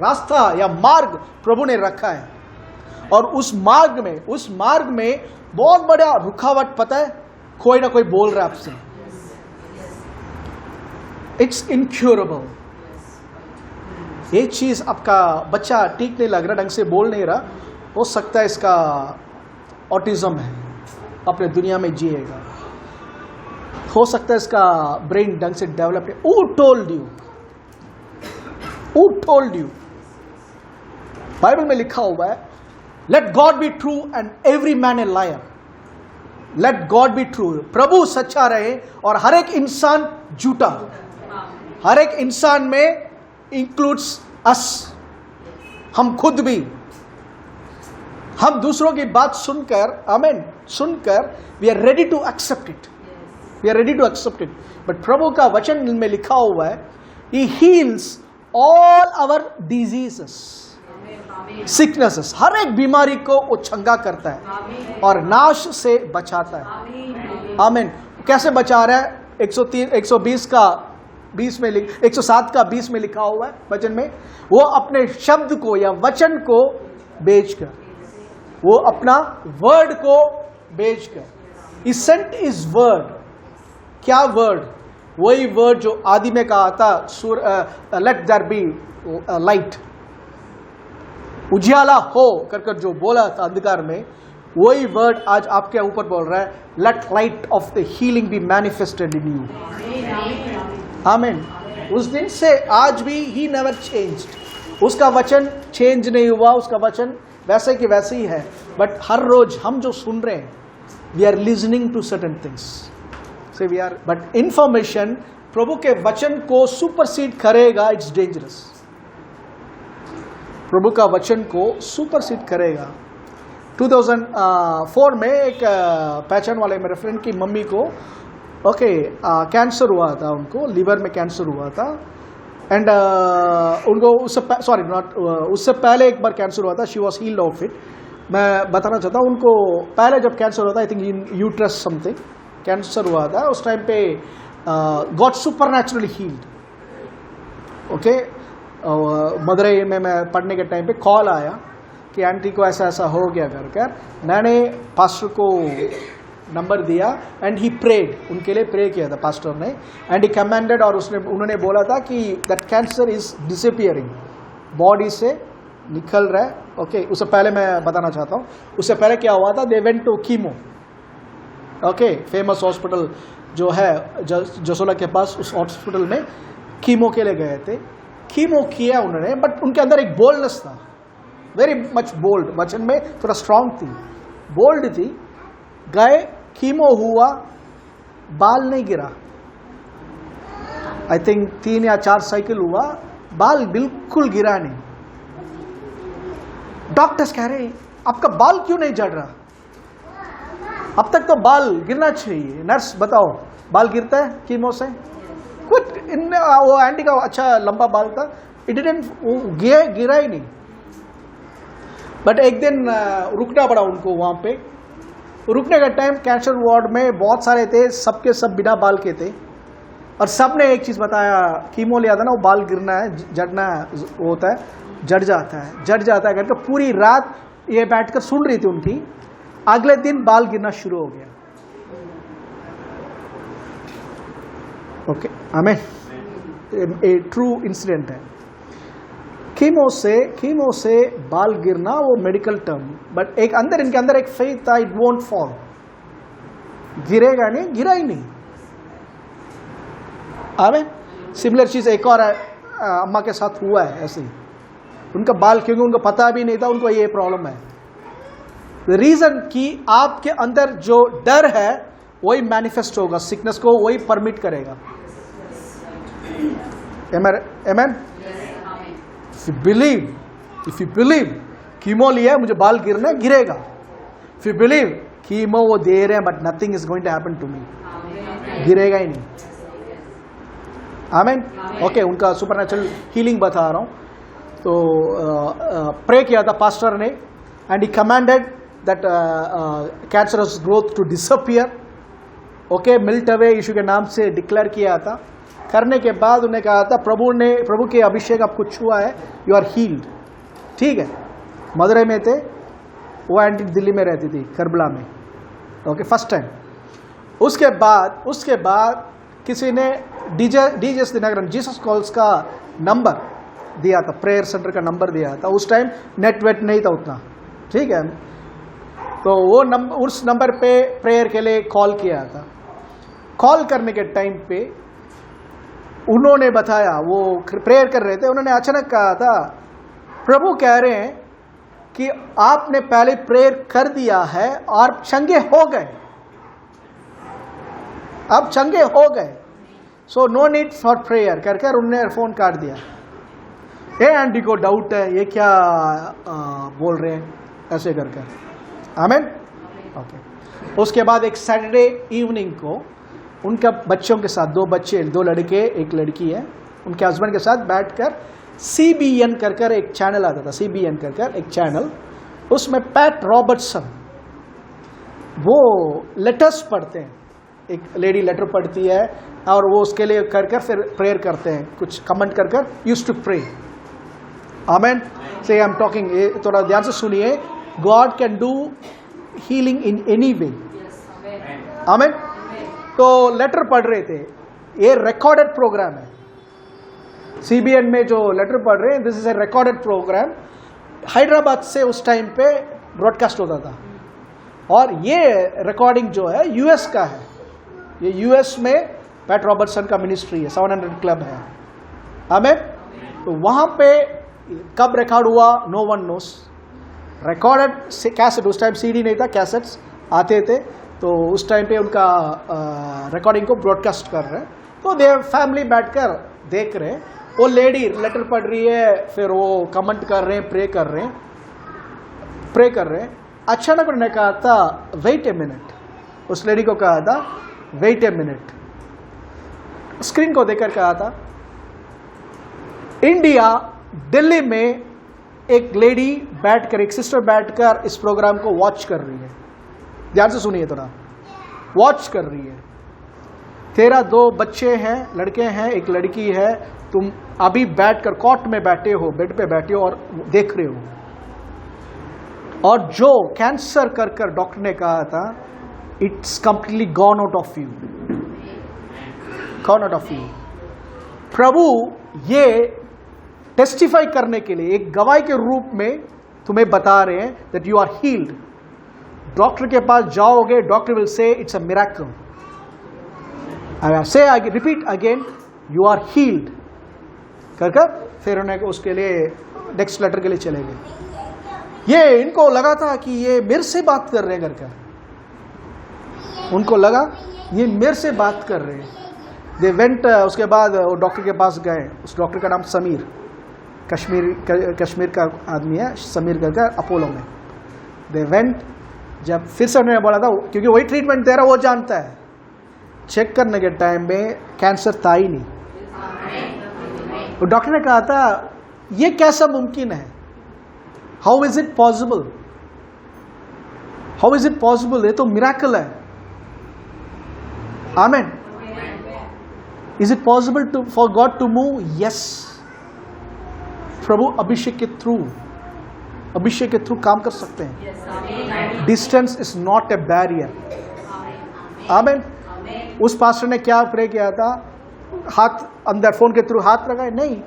रास्ता या मार्ग प्रभु ने रखा है, और उस मार्ग में बहुत बड़ा रुकावट पता है, कोई ना कोई बोल रहा है आपसे, इट्स इनक्यूरेबल. ये चीज आपका बच्चा ठीक नहीं लग रहा, ढंग से बोल नहीं रहा, हो सकता है इसका ऑटिज्म है, अपने दुनिया में जिएगा. हो सकता है इसका ब्रेन ढंग से डेवलप है. Who told you? Who told you? Bible में लिखा हुआ है, Let God be true and every man a liar. Let God be true. प्रभु सच्चा रहे और हर एक इंसान झूठा. हर एक इंसान में इंक्लूड्स अस, हम खुद भी. हम दूसरों की बात सुनकर, आमेन, सुनकर we are ready to accept it. We are ready to accept it. But प्रभु का वचन में लिखा हुआ है, He heals all our diseases, sicknesses. हर एक बीमारी को वो चंगा करता है और नाश से बचाता है. आमीन. कैसे बचा रहा है? 120 का 20 में 107 का 20 में लिखा हुआ है वचन में, वो अपने शब्द को या वचन को बेचकर, वो अपना वर्ड को बेचकर, He sent His word. क्या वर्ड? वही वर्ड जो आदि में कहा था, लेट देयर बी लाइट, उजियाला हो कर जो बोला था अंधकार में, वही वर्ड आज आपके ऊपर बोल रहा है, let light of the healing be manifested in you. Amen. उस दिन से आज भी ही नेवर चेंज्ड. उसका वचन चेंज नहीं हुआ, उसका वचन वैसे कि वैसे ही है. बट हर रोज हम जो सुन रहे हैं, we are listening to certain things. We are, but information प्रभु के वचन को सुपरसीड करेगा. It's dangerous. प्रभु का वचन को सुपरसीड करेगा. 2004 में एक पहचान वाले मेरे फ्रेंड की मम्मी को कैंसर हुआ था. उनको लीवर में कैंसर हुआ था, एंड उनको उससे पहले एक बार कैंसर हुआ था. She was healed of it. मैं बताना चाहता हूँ, उनको पहले जब कैंसर हुआ था, I think in uterus something cancer हुआ था, उस टाइम पे God supernaturally healed. Okay. Madurai में मैं पढ़ने के टाइम पे कॉल आया कि आंटी को ऐसा ऐसा हो गया कर. मैंने पास्टर को नंबर दिया, एंड ही प्रेड, उनके लिए प्रे किया था पास्टर ने, एंड ही कमांडेड, और उन्होंने बोला था कि that cancer is disappearing, body से निकल रहा है. ओके. उससे पहले मैं बताना चाहता हूँ, उससे पहले क्या हुआ था, they went to chemo. Okay. Famous hospital जो है जसोला के पास, उस हॉस्पिटल में कीमो के लिए गए थे. कीमो किया उन्होंने, बट उनके अंदर एक बोल्डनेस था, वेरी मच बोल्ड. वचन में थोड़ा स्ट्रांग थी, बोल्ड थी. गए, कीमो हुआ, बाल नहीं गिरा. आई थिंक 3 या 4 साइकिल हुआ, बाल बिल्कुल गिरा नहीं. डॉक्टर्स कह रहे आपका बाल क्यों नहीं झड़ रहा? अब तक तो बाल गिरना चाहिए. नर्स बताओ, बाल गिरता है कीमो से? कुछ वो आंटी का अच्छा लंबा बाल था, इट डिडंट, गिरा ही नहीं. बट एक दिन रुकना पड़ा उनको वहां पे. रुकने का टाइम कैंसर वार्ड में बहुत सारे थे, सबके सब बिना बाल के थे, और सब ने एक चीज बताया, कीमो लिया था ना, वो बाल गिरना है, जड़ना होता है, जड़ जाता है करके पूरी रात ये बैठकर सुन रही थी उनकी. अगले दिन बाल गिरना शुरू हो गया. ओके. आमीन. ए ट्रू इंसिडेंट है. कीमो से बाल गिरना वो मेडिकल टर्म, बट एक अंदर इनके अंदर एक फेथ था, इट वोंट फॉल, गिरेगा नहीं, गिरा ही नहीं. आमीन. सिमिलर चीज एक और अम्मा के साथ हुआ है ऐसे ही. उनका बाल, क्योंकि उनको पता भी नहीं था उनको ये प्रॉब्लम है. रीजन कि आपके अंदर जो डर है वही मैनिफेस्ट होगा, सिकनेस को वही परमिट करेगा. Amen? If you believe, chemo लिया है, मुझे बाल गिरना है, गिरेगा. If you believe, कीमो वो दे रहे हैं, but nothing is going to happen to me. गिरेगा ही नहीं. Amen? Okay, उनका सुपरनैचुरल हीलिंग बता रहा हूँ. तो प्रे किया था पास्टर ने, and he commanded that cancerous growth to disappear. Okay, melt away यीशु के नाम से डिक्लेयर किया था. करने के बाद उन्हें कहा था प्रभु के अभिषेक आपको छुआ है, यू आर हील्ड. ठीक है. मदुरई में थे, वो आंटी दिल्ली में रहती थी, करबला में. Okay, first time. उसके बाद किसी ने डीजेस दिनकरन जीसस कॉल्स का नंबर दिया था, प्रेयर सेंटर का नंबर दिया था. उस टाइम नेट नहीं था उतना. ठीक है. तो वो उस नंबर पे प्रेयर के लिए कॉल किया था. कॉल करने के टाइम पे उन्होंने बताया, वो प्रेयर कर रहे थे, उन्होंने अचानक कहा था प्रभु कह रहे हैं कि आपने पहले प्रेयर कर दिया है और चंगे हो गए, अब चंगे हो गए, so no need for prayer कर उन्होंने फोन काट दिया. ये आंटी को डाउट है, ये क्या बोल रहे हैं ऐसे कर. आमेन. ओके. उसके बाद एक सैटरडे इवनिंग को उनका बच्चों के साथ, 2 बच्चे, 2 लड़के 1 लड़की है, उनके हस्बैंड के साथ बैठकर CBN कर एक चैनल आता था, CBN कर एक चैनल, उसमें पैट रॉबर्टसन वो लेटर्स पढ़ते हैं. एक लेडी लेटर पढ़ती है और वो उसके लिए कर फिर प्रेयर करते हैं, कुछ कमेंट कर यूज टू प्रे. आमेन. से आई एम टॉकिंग, थोड़ा ध्यान से सुनिए. God can do healing in any way. Amen. तो लेटर पढ़ रहे थे, ये रिकॉर्डेड प्रोग्राम है. CBN में जो लेटर पढ़ रहे हैं, this is a recorded programme. Hyderabad से उस टाइम पे ब्रॉडकास्ट होता था, और ये रिकॉर्डिंग जो है US का है. ये US में पैट रॉबर्टसन का मिनिस्ट्री है, 700 क्लब है. आमेन. तो वहां पे कब रिकॉर्ड हुआ, no one knows. Recorded cassette, उस टाइम CD नहीं था, कैसेट्स आते थे, तो उस टाइम पे उनका रिकॉर्डिंग को ब्रॉडकास्ट कर रहे हैं. तो दे फैमिली बैठकर देख रहे हैं. वो लेडी लेटर पढ़ रही है, फिर वो कमेंट कर रहे हैं, प्रे कर रहे हैं. अचानक उन्होंने कहा था वेट ए मिनट. उस लेडी को कहा था वेट ए मिनट. स्क्रीन को देखकर कहा था इंडिया दिल्ली में एक लेडी बैठकर, एक सिस्टर बैठकर इस प्रोग्राम को वॉच कर रही है. ध्यान से सुनिए थोड़ा. वॉच कर रही है. तेरा 2 बच्चे हैं, लड़के हैं, एक लड़की है. तुम अभी बैठकर कॉट में बैठे हो, बेड पे बैठे हो और देख रहे हो. और जो कैंसर कर डॉक्टर ने कहा था, it's completely gone out of you, gone out of you. प्रभु ये टेस्टिफाई करने के लिए एक गवाही के रूप में तुम्हें बता रहे हैं that you are healed. Doctor के पास जाओगे, doctor will say it's a miracle. Say repeat again, you are healed कर फिर उन्हें उसके लिए नेक्स्ट लेटर के लिए चले गए. ये इनको लगा था कि ये मेरे से बात कर रहे हैं कर. उनको लगा ये मेरे से बात कर रहे हैं. They went. उसके बाद वो डॉक्टर के पास गए. उस डॉक्टर का नाम समीर, कश्मीर का आदमी है, समीर करके, अपोलो में. They went. जब फिर से उन्होंने बोला था, क्योंकि वही ट्रीटमेंट दे रहा वो जानता है. चेक करने के टाइम में कैंसर था ही नहीं. तो डॉक्टर ने कहा था ये कैसा मुमकिन है, how is it possible, how is it possible, ये तो मिरेकल है. Amen. Is it possible to for God to move? Yes. प्रभु अभिषेक के थ्रू काम कर सकते हैं. Distance is not a barrier. Amen. उस पास्टर ने क्या प्रे किया था, हाथ अंदर फोन के थ्रू हाथ लगाए नहीं.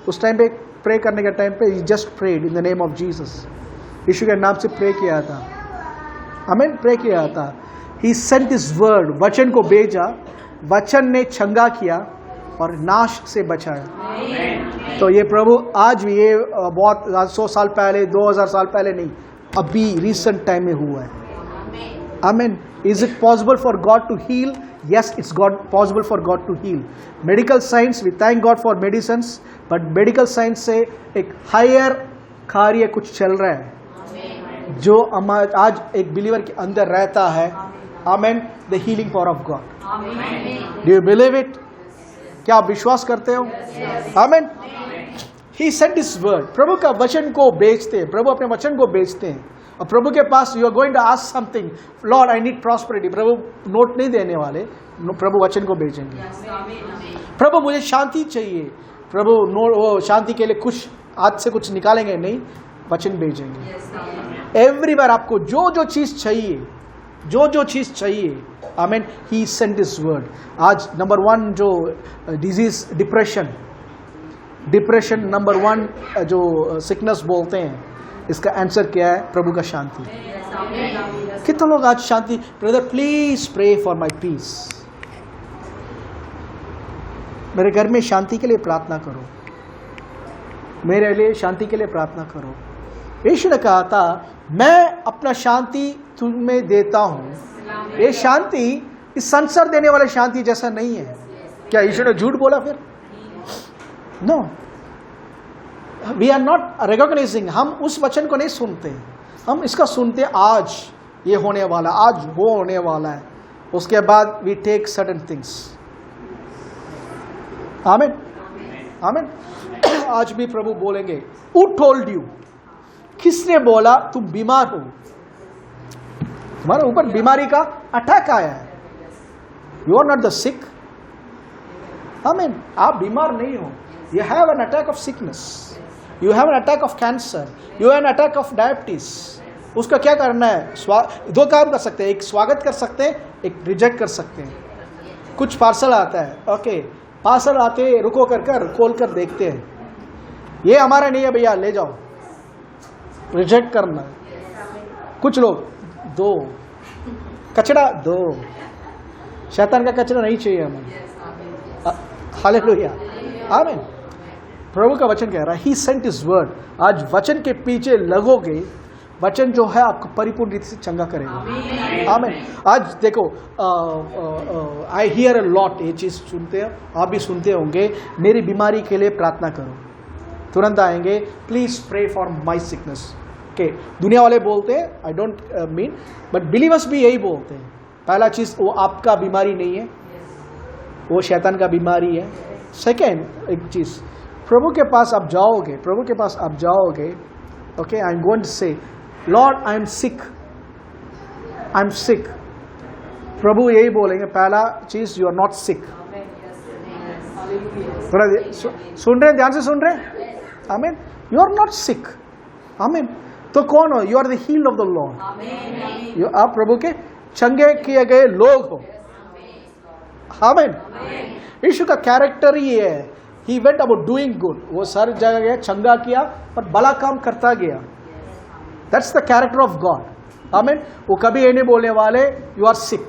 उस टाइम पे प्रे करने के टाइम पे just prayed in the name of Jesus. यीशु के नाम से प्रे किया था. आमेन. प्रे किया था. ही सेंट हिज वर्ड, वचन को भेजा, वचन ने चंगा किया और नाश से बचाया. तो ये प्रभु आज भी, ये बहुत 100 साल पहले, 2000 साल पहले नहीं, अभी रिसेंट टाइम में हुआ है. Amen. Is it possible for God to heal? Yes, it's possible for God to heal. Medical science, we thank God for medicines, but medical science से एक higher कार्य कुछ चल रहा है जो आज एक बिलीवर के अंदर रहता है. Amen. The healing power of God. Do you believe it? क्या आप विश्वास करते हो? Amen. He sent His word. प्रभु का वचन को बेचते हैं. प्रभु अपने वचन को बेचते हैं. और प्रभु के पास you are going to ask something, Lord I need prosperity. प्रभु नोट नहीं देने वाले, प्रभु वचन को बेचेंगे. प्रभु मुझे शांति चाहिए. प्रभु वो शांति के लिए कुछ आज से कुछ निकालेंगे नहीं, वचन भेजेंगे. एवरी बार आपको जो जो चीज चाहिए, जो जो चीज चाहिए, आमीन, ही सेंट हिज वर्ड. आज नंबर 1 जो डिजीज डिप्रेशन नंबर 1 जो सिकनेस बोलते हैं, इसका आंसर क्या है? प्रभु का शांति. कितने लोग आज शांति? Brother please pray for my peace. मेरे घर में शांति के लिए प्रार्थना करो, मेरे लिए शांति के लिए प्रार्थना करो. यीशु ने कहा था मैं अपना शांति तुम्हें देता हूं. ये शांति इस संसार देने वाले शांति जैसा नहीं है. क्या यीशु ने झूठ बोला फिर? No. We are not recognising. हम उस वचन को नहीं सुनते, हम इसका सुनते आज ये होने वाला, आज वो होने वाला है, उसके बाद वी टेक सर्टेन थिंग्स. आमीन, आमीन. आज भी प्रभु बोलेंगे हु टोल्ड यू? किसने बोला तुम बीमार हो? तुम्हारे ऊपर बीमारी का अटैक आया है. यू आर नॉट द सिक. आमीन. आप बीमार नहीं हो. You have an attack of sickness, you have an attack of cancer, you have an attack of diabetes. उसका क्या करना है? 2 काम कर सकते हैं. एक स्वागत कर सकते हैं, एक रिजेक्ट कर सकते हैं. कुछ पार्सल आता है, ओके, पार्सल आते रुको कर खोल कर देखते हैं, ये हमारा नहीं है भैया, ले जाओ. रिजेक्ट करना. कुछ लोग 2 कचरा 2, शैतान का कचरा नहीं चाहिए हमें. हालेलुया, आमीन. प्रभु का वचन कह रहा है ही सेंट हिज वर्ड. आज वचन के पीछे लगोगे, वचन जो है आपको परिपूर्ण रीति से चंगा करेगा. आमीन. आज देखो आई हियर अ लॉट, ये चीज सुनते हैं, आप भी सुनते होंगे, मेरी बीमारी के लिए प्रार्थना करो. तुरंत आएंगे please pray for my sickness. Okay, दुनिया वाले बोलते हैं, I don't mean, but believers भी यही बोलते हैं. पहला चीज वो आपका बीमारी नहीं है, वो शैतान का बीमारी है. सेकेंड एक चीज, प्रभु के पास आप जाओगे, प्रभु के पास आप जाओगे, okay, I am going to say Lord I am sick, I am sick. प्रभु यही बोलेंगे पहला चीज, यू आर नॉट सिक. थोड़ा सुन रहे हैं, ध्यान से सुन रहे हैं. Amen. You are not sick. Amen. तो कौन हो? You are the healed of the Lord. आप प्रभु के चंगे किए गए लोग हो. आमीन. यीशु का कैरेक्टर ही है, he went about doing good. वो सर जगह गया, चंगा किया और भला काम करता गया. That's the character of God. आमीन. वो कभी ये नहीं बोलने वाले यू आर सिक.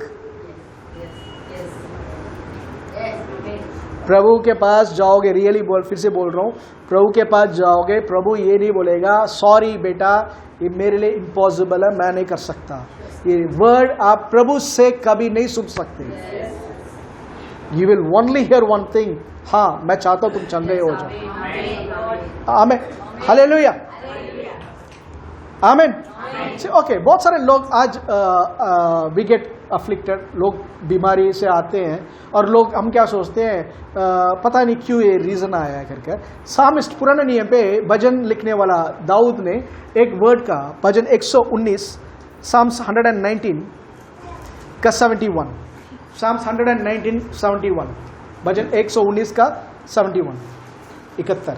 प्रभु के पास जाओगे, रियली फिर से बोल रहा हूं, प्रभु के पास जाओगे, प्रभु ये नहीं बोलेगा सॉरी बेटा ये मेरे लिए इम्पॉसिबल है, मैं नहीं कर सकता. ये वर्ड आप प्रभु से कभी नहीं सुन सकते. You will only here one thing, हाँ मैं चाहता हूं तुम चंगे हो जाओ. आमीन. हालेलुया, आमीन. ओके, बहुत सारे लोग आज वी गेट अफ्लिक्टेड, लोग बीमारी से आते हैं और लोग हम क्या सोचते हैं, पता नहीं क्यों ये रीजन आया है करके. सामिस्ट पुराने नियम पे भजन लिखने वाला दाऊद ने एक वर्ड का, भजन 119 साम्स 119 का 71, साम्स 119 71, भजन 119 का 71 71.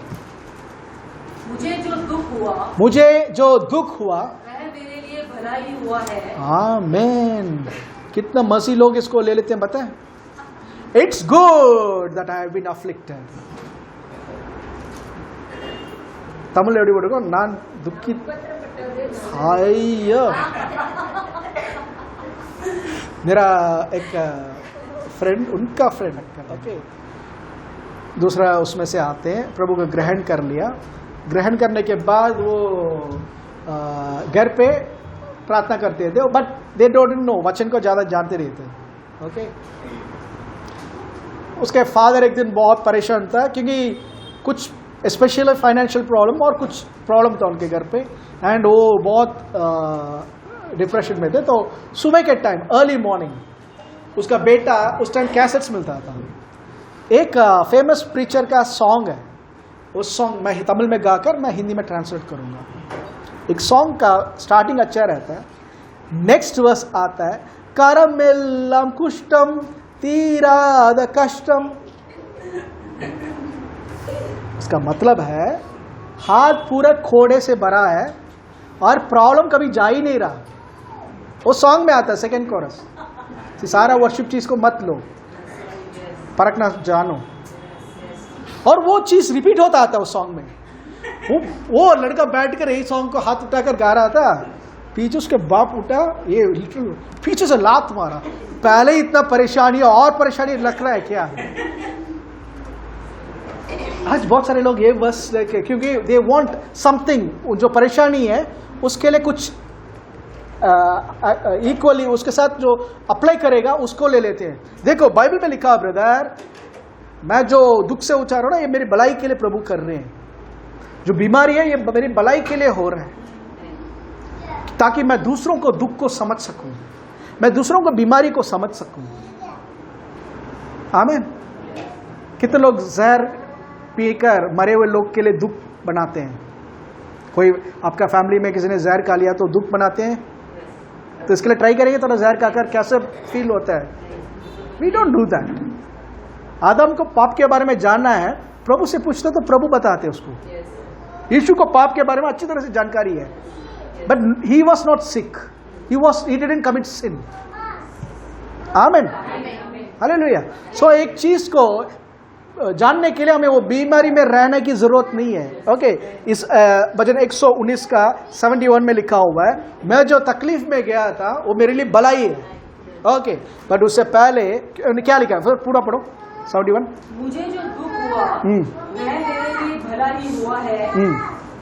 मुझे जो दुख हुआ वह मेरे लिए भला ही हुआ है. आमीन. कितना मसीह लोग इसको ले लेते हैं बताएं. It's good that I have been afflicted. Tamil एवडी बोलेगा नान दुखी. मेरा एक फ्रेंड, उनका फ्रेंड, ओके, दूसरा उसमें से आते हैं, प्रभु को ग्रहण कर लिया. ग्रहण करने के बाद वो घर पे प्रार्थना करते थे, बट दे डोंट नो, वचन को ज़्यादा जानते नहीं थे. ओके. उसके फादर एक दिन बहुत परेशान था क्योंकि कुछ स्पेशल फाइनेंशियल प्रॉब्लम और कुछ प्रॉब्लम था उनके घर पे, एंड वो बहुत डिप्रेशन में थे. तो सुबह के टाइम अर्ली मॉर्निंग उसका बेटा, उस टाइम कैसेट्स मिलता था, एक फेमस प्रीचर का सॉन्ग है. उस सॉन्ग मैं तमिल में गाकर मैं हिंदी में ट्रांसलेट करूंगा. एक सॉन्ग का स्टार्टिंग अच्छा रहता है, नेक्स्ट वर्स आता है करमेल्लम कुष्टम तीराद कष्टम. इसका मतलब है हाथ पूरा खोड़े से भरा है और प्रॉब्लम कभी जा ही नहीं रहा. वो सॉन्ग में आता है सेकेंड कोरस. सारा वर्शिप चीज को मत लो, परखना जानो. और वो चीज रिपीट होता आता है उस सॉन्ग में. वो लड़का बैठकर यही सॉन्ग को हाथ उठाकर गा रहा था. पीछे उसके बाप उठा, ये लिटरल पीछे से लात मारा. पहले ही इतना परेशानी और परेशानी लग रहा है क्या. आज बहुत सारे लोग ये बस क्योंकि दे वांट समथिंग, जो परेशानी है उसके लिए कुछ इक्वली उसके साथ जो अप्लाई करेगा उसको ले लेते हैं. देखो बाइबल में लिखा ब्रदर, मैं जो दुख से उचार रहा हूं ना, ये मेरी भलाई के लिए प्रभु कर रहे हैं. जो बीमारी है ये मेरी भलाई के लिए हो रहा है, ताकि मैं दूसरों को दुख को समझ सकूं, मैं दूसरों को बीमारी को समझ सकूं. आमीन. कितने लोग जहर पीकर मरे हुए लोग के लिए दुख बनाते हैं. कोई आपका फैमिली में किसी ने जहर खा लिया तो दुख बनाते हैं, तो इसके लिए ट्राई करेंगे थोड़ा जहर खाकर कैसे फील होता है. We don't do that. आदम को पाप के बारे में जानना है, प्रभु से पूछते तो प्रभु बताते उसको. यीशु को पाप के बारे में अच्छी तरह से जानकारी है, but he was not sick, he didn't commit sin. आमीन. हालेलुया. सो एक चीज को जानने के लिए हमें वो बीमारी में रहने की जरूरत नहीं है. ओके. इस भजन 119 का 71 में लिखा हुआ है, मैं जो तकलीफ में गया था वो मेरे लिए भलाई है. ओके. बट उससे पहले क्या लिखा है, पूरा पढ़ो 71. मुझे जो दुख हुआ वह मेरे लिए भला ही हुआ है,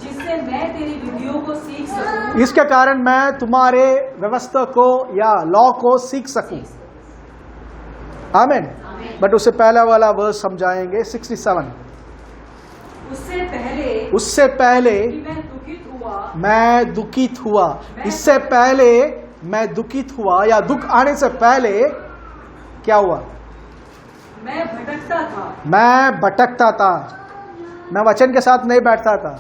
जिससे मैं तेरी विधियों को सीख सकूं. इसके कारण मैं तुम्हारे व्यवस्था को या लॉ को सीख सकूं. आमीन. बट उससे पहला वाला वर्स समझाएंगे 67. उससे पहले मैं दुखित हुआ. इससे पहले मैं दुखित हुआ या दुख आने से पहले क्या हुआ, मैं भटकता था. मैं वचन के साथ नहीं बैठता था,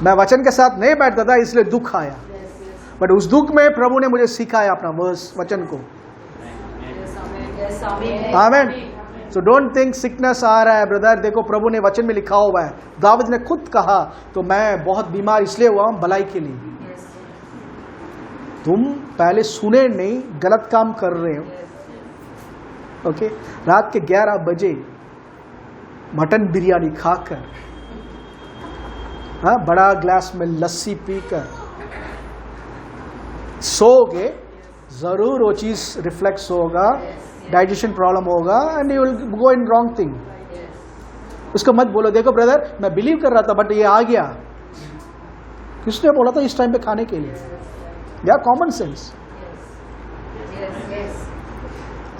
मैं वचन के साथ नहीं बैठता था, इसलिए दुख आया. बट उस दुख में प्रभु ने मुझे सिखाया अपना वर्स वचन को. आमीन. सो डोंट थिंक सिकनेस आ रहा है ब्रदर. देखो प्रभु ने वचन में लिखा हुआ है, दाऊद ने खुद कहा, तो मैं बहुत बीमार इसलिए हुआ हूं भलाई के लिए. तुम पहले सुने नहीं, गलत काम कर रहे हो. ओके. रात के 11 बजे मटन बिरयानी खाकर, हाँ, बड़ा ग्लास में लस्सी पीकर सोओगे, जरूर वो चीज रिफ्लेक्स होगा, डाइजेशन प्रॉब्लम होगा, and you will go in wrong thing. उसको मत बोलो, देखो ब्रदर मैं बिलीव कर रहा था बट ये आ गया. किसने बोला था इस टाइम पे खाने के लिए? या कॉमन सेंस.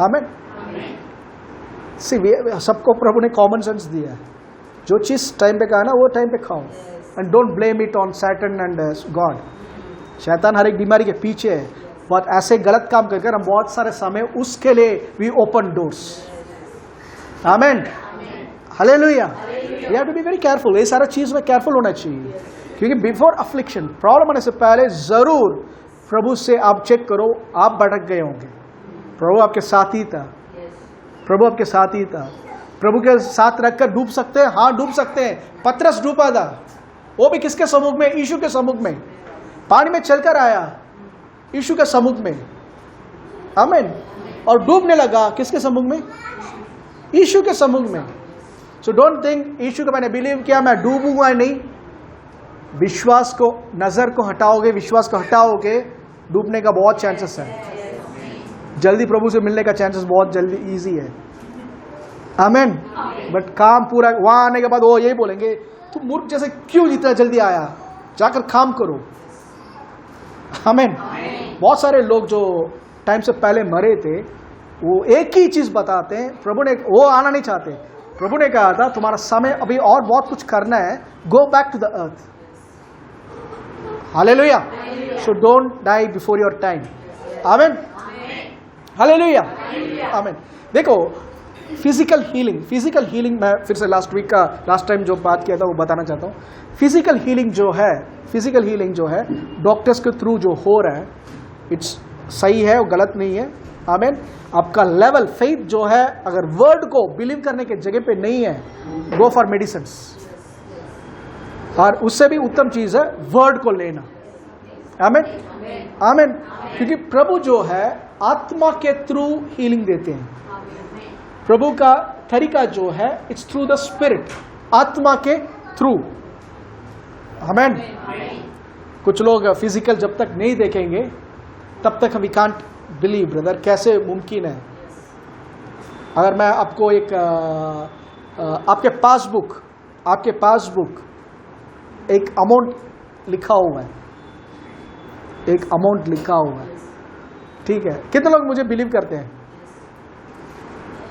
आमीन. सबको प्रभु ने कॉमन सेंस दिया है. जो चीज टाइम पे कहा ना वो टाइम पे खाओ, and don't blame it on Satan and God. शैतान हर एक बीमारी के पीछे है. बहुत ऐसे गलत काम करके हम बहुत सारे समय उसके लिए we open doors. Amen. Hallelujah. We have to be very careful. ये सारा चीज में केयरफुल होना चाहिए, क्योंकि बिफोर अफ्लिक्शन, प्रॉब्लम आने से पहले जरूर प्रभु से आप चेक करो, आप भटक गए होंगे. प्रभु आपके साथ ही था. प्रभु आपके साथ ही था. प्रभु के साथ रखकर डूब सकते हैं. हाँ डूब सकते हैं. पतरस डूबा था, वो भी किसके सम्मुख में? यीशु के सम्मुख में. पानी में चलकर आया यीशु के सम्मुख में. आमीन. और डूबने लगा किसके सम्मुख में? यीशु के सम्मुख में. सो डोंट थिंक यीशु को मैंने बिलीव किया मैं डूबूंगा नहीं. विश्वास को, नजर को हटाओगे, विश्वास को हटाओगे, डूबने का बहुत चांसेस है. जल्दी प्रभु से मिलने का चांसेस बहुत जल्दी इजी है. आमीन. बट काम पूरा वहां आने के बाद वो यही बोलेंगे, तुम मूर्ख जैसे क्यों इतना जल्दी आया, जाकर काम करो. आमीन। बहुत सारे लोग जो टाइम से पहले मरे थे वो एक ही चीज बताते हैं, प्रभु ने, वो आना नहीं चाहते। प्रभु ने कहा था तुम्हारा समय अभी और बहुत कुछ करना है, go back to the earth. Hallelujah. So don't die before your time. Amen, hallelujah, amen. देखो फिजिकल हीलिंग मैं फिर से लास्ट टाइम जो बात किया था वो बताना चाहता हूँ। फिजिकल हीलिंग जो है डॉक्टर्स के थ्रू जो हो रहा है, इट्स सही है, वो गलत नहीं है। आमीन। आपका लेवल फेथ जो है, अगर वर्ड को बिलीव करने के जगह पे नहीं है, गो फॉर मेडिसिन्स। और उससे भी उत्तम चीज है वर्ड को लेना। आमीन, आमीन। क्योंकि प्रभु जो है आत्मा के थ्रू हीलिंग देते हैं। प्रभु का तरीका जो है इट्स थ्रू द स्पिरिट, आत्मा के थ्रू। आमीन। कुछ लोग फिजिकल जब तक नहीं देखेंगे तब तक वी कांट बिलीव। ब्रदर कैसे मुमकिन है? अगर मैं आपको एक आपके पासबुक एक अमाउंट लिखा हुआ है, ठीक है? कितने लोग मुझे बिलीव करते हैं?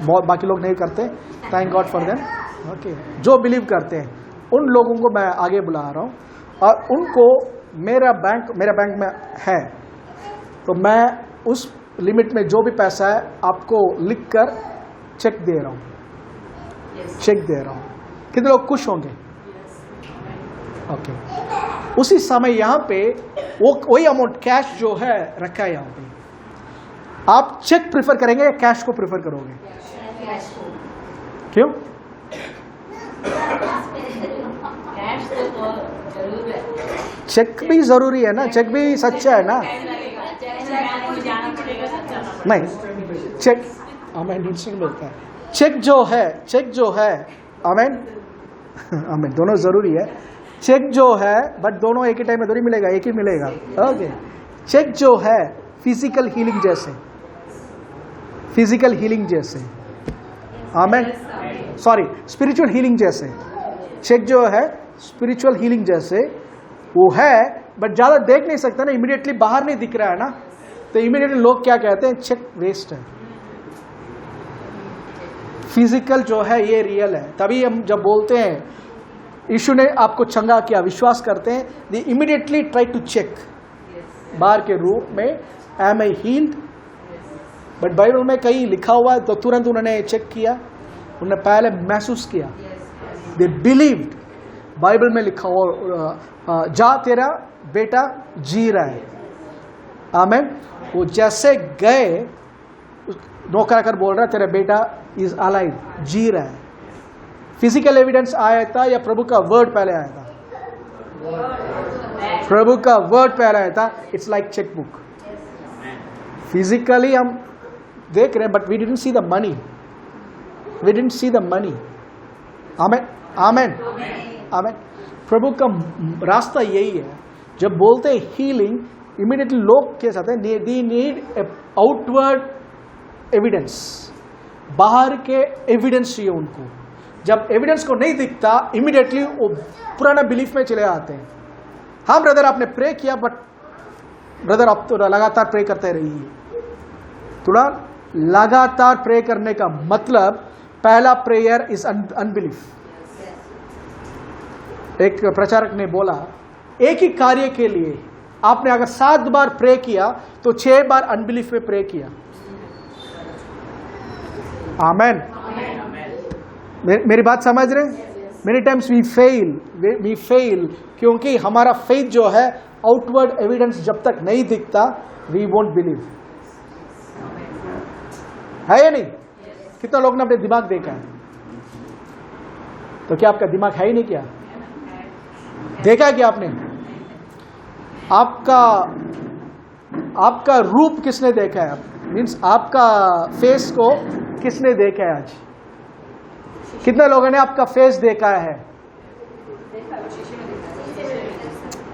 बहुत, बाकी लोग नहीं करते। Thank God for them. Okay, जो बिलीव करते हैं उन लोगों को मैं आगे बुला रहा हूं और उनको मेरा बैंक में है, तो मैं उस लिमिट में जो भी पैसा है आपको लिखकर चेक दे रहा हूं। कितने लोग खुश होंगे? ओके। उसी समय यहां पे वही अमाउंट कैश जो है रखा है यहां पे। आप चेक प्रेफर करेंगे या कैश को प्रेफर करोगे? क्यों? चेक भी जरूरी है ना, चेक भी सच्चा है ना। नहीं, चेक आमीन मिलता है। चेक जो है आमीन, आमीन, दोनों जरूरी है। चेक जो है, बट दोनों एक ही टाइम में थोड़ी मिलेगा, एक ही मिलेगा। ओके। चेक जो है फिजिकल हीलिंग जैसे आमीन, सॉरी स्पिरिचुअल हीलिंग जैसे। चेक जो है स्पिरिचुअल हीलिंग जैसे वो है, बट ज्यादा देख नहीं सकता ना, इमीडिएटली बाहर नहीं दिख रहा है ना, तो इमीडिएटली लोग क्या कहते हैं? चेक वेस्ट है। फिजिकल जो है ये रियल है। तभी हम जब बोलते हैं यीशु ने आपको चंगा किया, विश्वास करते हैं, they immediately try to check बाहर के रूप में, am I healed. But Bible में कहीं लिखा हुआ है तो तुरंत उन्होंने चेक किया, उन्होंने पहले महसूस किया, दे बिलीव्ड। बाइबल में लिखा हुआ, जा तेरा बेटा जी रहा है। आमीन। वो जैसे गए, नौकर आकर बोल रहा है तेरा बेटा इज अलाइव, जी रहा है। फिजिकल एविडेंस आया था या प्रभु का वर्ड पहले आया था? प्रभु का वर्ड पहले आया था। It's like cheque book. Physically हम देख रहे हैं but we didn't see the money, amen, amen, आमीन। प्रभु का रास्ता यही है। जब बोलते हैं हीलिंग, इमीडिएटली लोग क्या चाहते हैं? दे नीड आउटवर्ड एविडेंस, बाहर के एविडेंस चाहिए उनको। जब एविडेंस को नहीं दिखता, इमीडिएटली वो पुराना बिलीफ में चले आते हैं। हाँ ब्रदर आपने प्रे किया, बट ब्रदर आप तो लगातार प्रे करते रहिए। थोड़ा लगातार प्रे करने का मतलब, पहला प्रेयर इज अनबिलीफ। एक प्रचारक ने बोला, एक ही कार्य के लिए आपने अगर 7 बार प्रे किया तो 6 बार अनबिलीफ में प्रे किया। आमेन। मेरी बात समझ रहे? मेनी टाइम्स वी फेल क्योंकि हमारा फेथ जो है, आउटवर्ड एविडेंस जब तक नहीं दिखता, वी वोंट बिलीव। है या नहीं? कितना लोग ने अपने दिमाग देखा है? तो क्या आपका दिमाग है ही नहीं? क्या देखा है? क्या आपने आपका रूप किसने देखा है? मीन्स आपका फेस को किसने देखा है? आज कितने लोगों ने आपका फेस देखा है?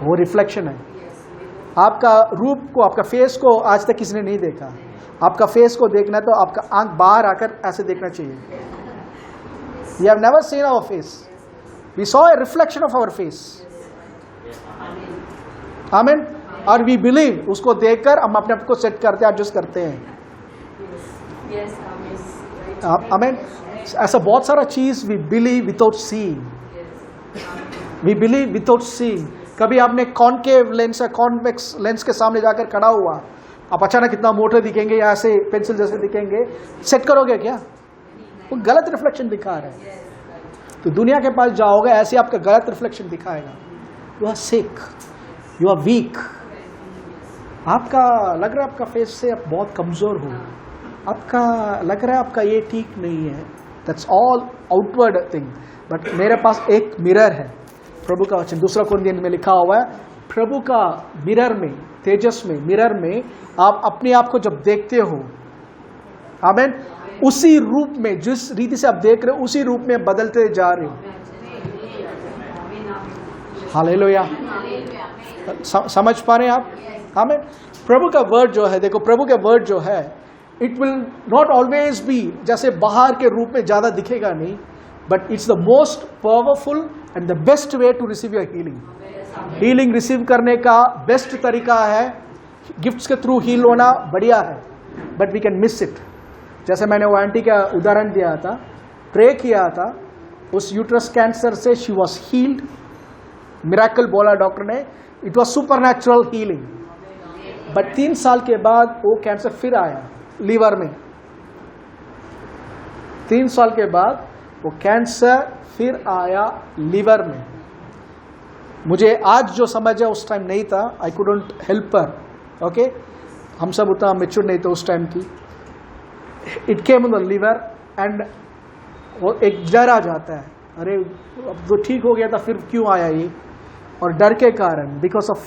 वो रिफ्लेक्शन है। आपका रूप को, आपका फेस को आज तक किसने नहीं देखा? आपका फेस को देखना है तो आपका आंख बाहर आकर ऐसे देखना चाहिए। We have never seen our face. We saw a reflection of our face. Amen. और वी बिलीव, उसको देखकर हम अपने आप को सेट करते हैं, एडजस्ट करते हैं। आमीन। ऐसा बहुत सारा चीज we believe without seeing, we believe without seeing. कभी आपने कॉनकेव लेंस या कॉन्वेक्स लेंस के सामने जाकर खड़ा हुआ, आप अचानक कितना मोटे दिखेंगे या ऐसे पेंसिल जैसे दिखेंगे, सेट करोगे क्या? वो गलत रिफ्लेक्शन दिखा रहा है। तो दुनिया के पास जाओगे, ऐसे आपका गलत रिफ्लेक्शन दिखाएगा। You are sick, you are weak, आपका लग रहा है आपका फेस से आप बहुत कमजोर हो, आपका लग रहा है आपका ये ठीक नहीं है। That's all outward thing. But मेरे पास एक मिरर है, प्रभु का वचन 2 कुरिन्थियों में लिखा हुआ है, प्रभु का मिरर में, तेजस में, मिरर में आप अपने आप को जब देखते हो, आमीन, उसी रूप में, जिस रीति से आप देख रहे हो उसी रूप में बदलते जा रहे हो। हालेलुया। समझ पा रहे हैं आप? आमीन। प्रभु का वर्ड जो है, देखो प्रभु का वर्ड जो है, it will not always be जैसे बाहर के रूप में ज्यादा दिखेगा नहीं, but it's the most powerful and the best way to receive your healing. Healing receive करने का बेस्ट तरीका है, गिफ्ट्स के थ्रू हील होना बढ़िया है, but we can miss it. जैसे मैंने वो आंटी का उदाहरण दिया था, प्रे किया था, उस यूट्रस कैंसर से शी वॉज हील्ड, मिरेकल बोला डॉक्टर ने, it was supernatural healing. But 3 साल के बाद वो कैंसर फिर आया लीवर में। 3 साल के बाद वो कैंसर फिर आया लीवर में। मुझे आज जो समझ है उस टाइम नहीं था, I couldn't help her, okay, हम सब उतना मेच्योर नहीं थे उस टाइम की। It came on the liver and वो एक डर आ जाता है, अरे अब तो ठीक हो गया था फिर क्यों आया ये, और डर के कारण, because of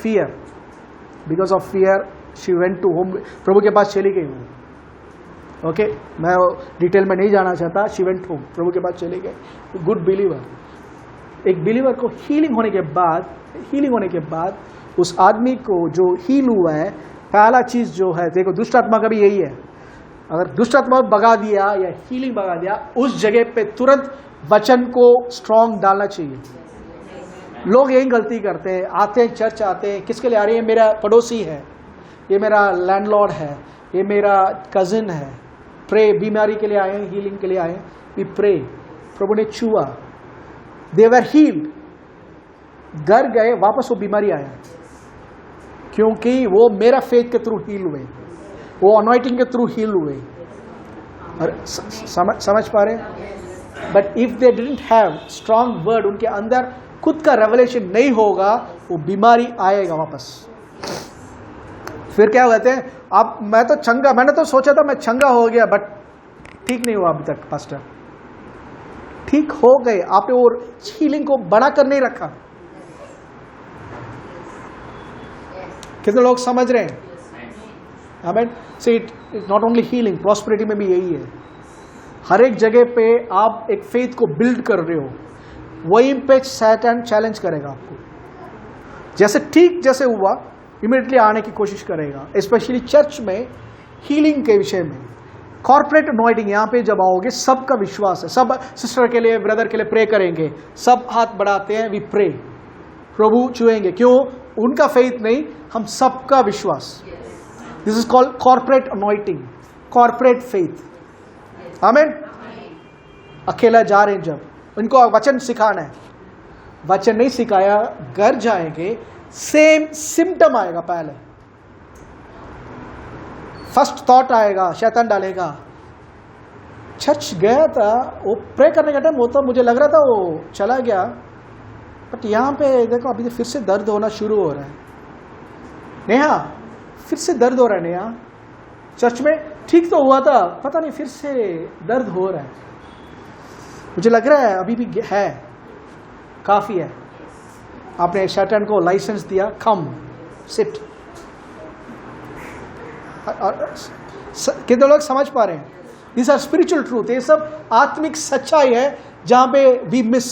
fear she went to home, प्रभु के पास चली गई वो, ओके, मैं डिटेल में नहीं जाना चाहता। शी वेंट होम, प्रभु के पास चली गई। गुड बिलीवर, एक बिलीवर को हीलिंग होने के बाद उस आदमी को जो हील हुआ है, पहला चीज जो है, देखो दुष्ट आत्मा का भी यही है, अगर दुष्ट आत्मा भगा दिया या हीलिंग भगा दिया, उस जगह पे तुरंत वचन को स्ट्रॉन्ग डालना चाहिए। लोग यही गलती करते हैं, आते हैं चर्च आते हैं, किसके लिए आ रहे हैं? मेरा पड़ोसी है, ये मेरा लैंडलॉर्ड है, ये मेरा कजिन है, प्रे, बीमारी के लिए आए, हीलिंग के लिए आए, वी प्रे। प्रभु ने छुआ, दे वर हील्ड, घर गए, वापस वो बीमारी आया, क्योंकि वो मेरा फेथ के थ्रू हील हुए, वो अनॉइटिंग के थ्रू हील हुए। और समझ पा रहे? But if they didn't have strong word, उनके अंदर खुद का रेवलेशन नहीं होगा, वो बीमारी आएगा वापस। फिर क्या कहते हैं, आप मैंने तो सोचा था मैं चंगा हो गया, बट ठीक नहीं हुआ अभी तक पास्टर। ठीक हो गए, आपने वो हीलिंग को बड़ा कर नहीं रखा। कितने लोग समझ रहे हैं? आमीन। से it not only healing, prosperity में भी यही है। हर एक जगह पे आप एक फेथ को बिल्ड कर रहे हो, वहीं पे शैतान चैलेंज करेगा आपको। जैसे हुआ इमीडिएटली आने की कोशिश करेगा, स्पेशली चर्च में हीलिंग के विषय में। कॉर्पोरेट अनॉइंटिंग, यहाँ पे जब आओगे सबका विश्वास है, सब सिस्टर के लिए, ब्रदर के लिए प्रे करेंगे, सब हाथ बढ़ाते हैं, वी प्रे, प्रभु छुएंगे। क्यों? उनका फेथ नहीं, हम सबका विश्वास। This is called corporate anointing, corporate faith. आमीन। अकेला जा रहे हैं, जब उनको वचन सिखाना है, वचन नहीं सिखाया, घर जाएंगे, सेम सिम्टम आएगा। पहले फर्स्ट थॉट आएगा, शैतान डालेगा। चर्च गया था, वो प्रे करने का टाइम होता, मुझे लग रहा था वो चला गया, बट यहाँ पे देखो अभी फिर से दर्द होना शुरू हो रहा है। नेहा, फिर से दर्द हो रहा है नेहा, चर्च में ठीक तो हुआ था, पता नहीं फिर से दर्द हो रहा है। मुझे लग रहा है अभी भी है, काफी है। आपने शैतान को लाइसेंस दिया, कम सिट। कितने लोग समझ पा रहे हैं? दिस आर स्पिरिचुअल ट्रूथ, ये सब आत्मिक सच्चाई है जहां पे वी मिस।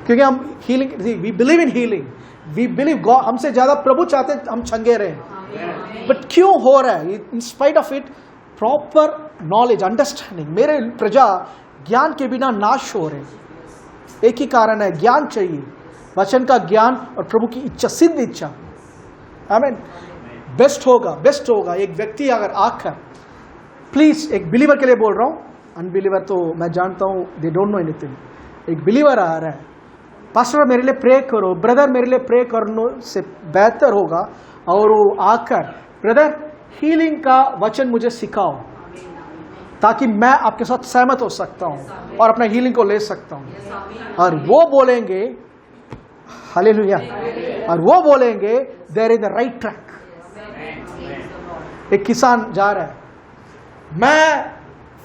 क्योंकि हम healing, we believe in healing, we believe God, हमसे ज्यादा प्रभु चाहते हम चंगे रहे, बट क्यों हो रहा है? In spite of it, proper knowledge, understanding. मेरे प्रजा ज्ञान के बिना नाश हो रहे। एक ही कारण है, ज्ञान चाहिए, वचन का ज्ञान और प्रभु की इच्छा, सिद्ध इच्छा। आमीन। बेस्ट होगा एक व्यक्ति अगर आकर, प्लीज एक बिलीवर के लिए बोल रहा हूं, अनबिलीवर तो मैं जानता हूं दे डोंट नो एनीथिंग। एक बिलीवर आ रहा है, पास्टर मेरे लिए प्रे करो, ब्रदर मेरे लिए प्रे करने से बेहतर होगा और वो आकर ब्रदर हीलिंग का वचन मुझे सिखाओ ताकि मैं आपके साथ सहमत हो सकता हूं और अपना हीलिंग को ले सकता हूं। और वो बोलेंगे हालेलुया, और वो बोलेंगे there is the right track. एक किसान जा रहा है, मैं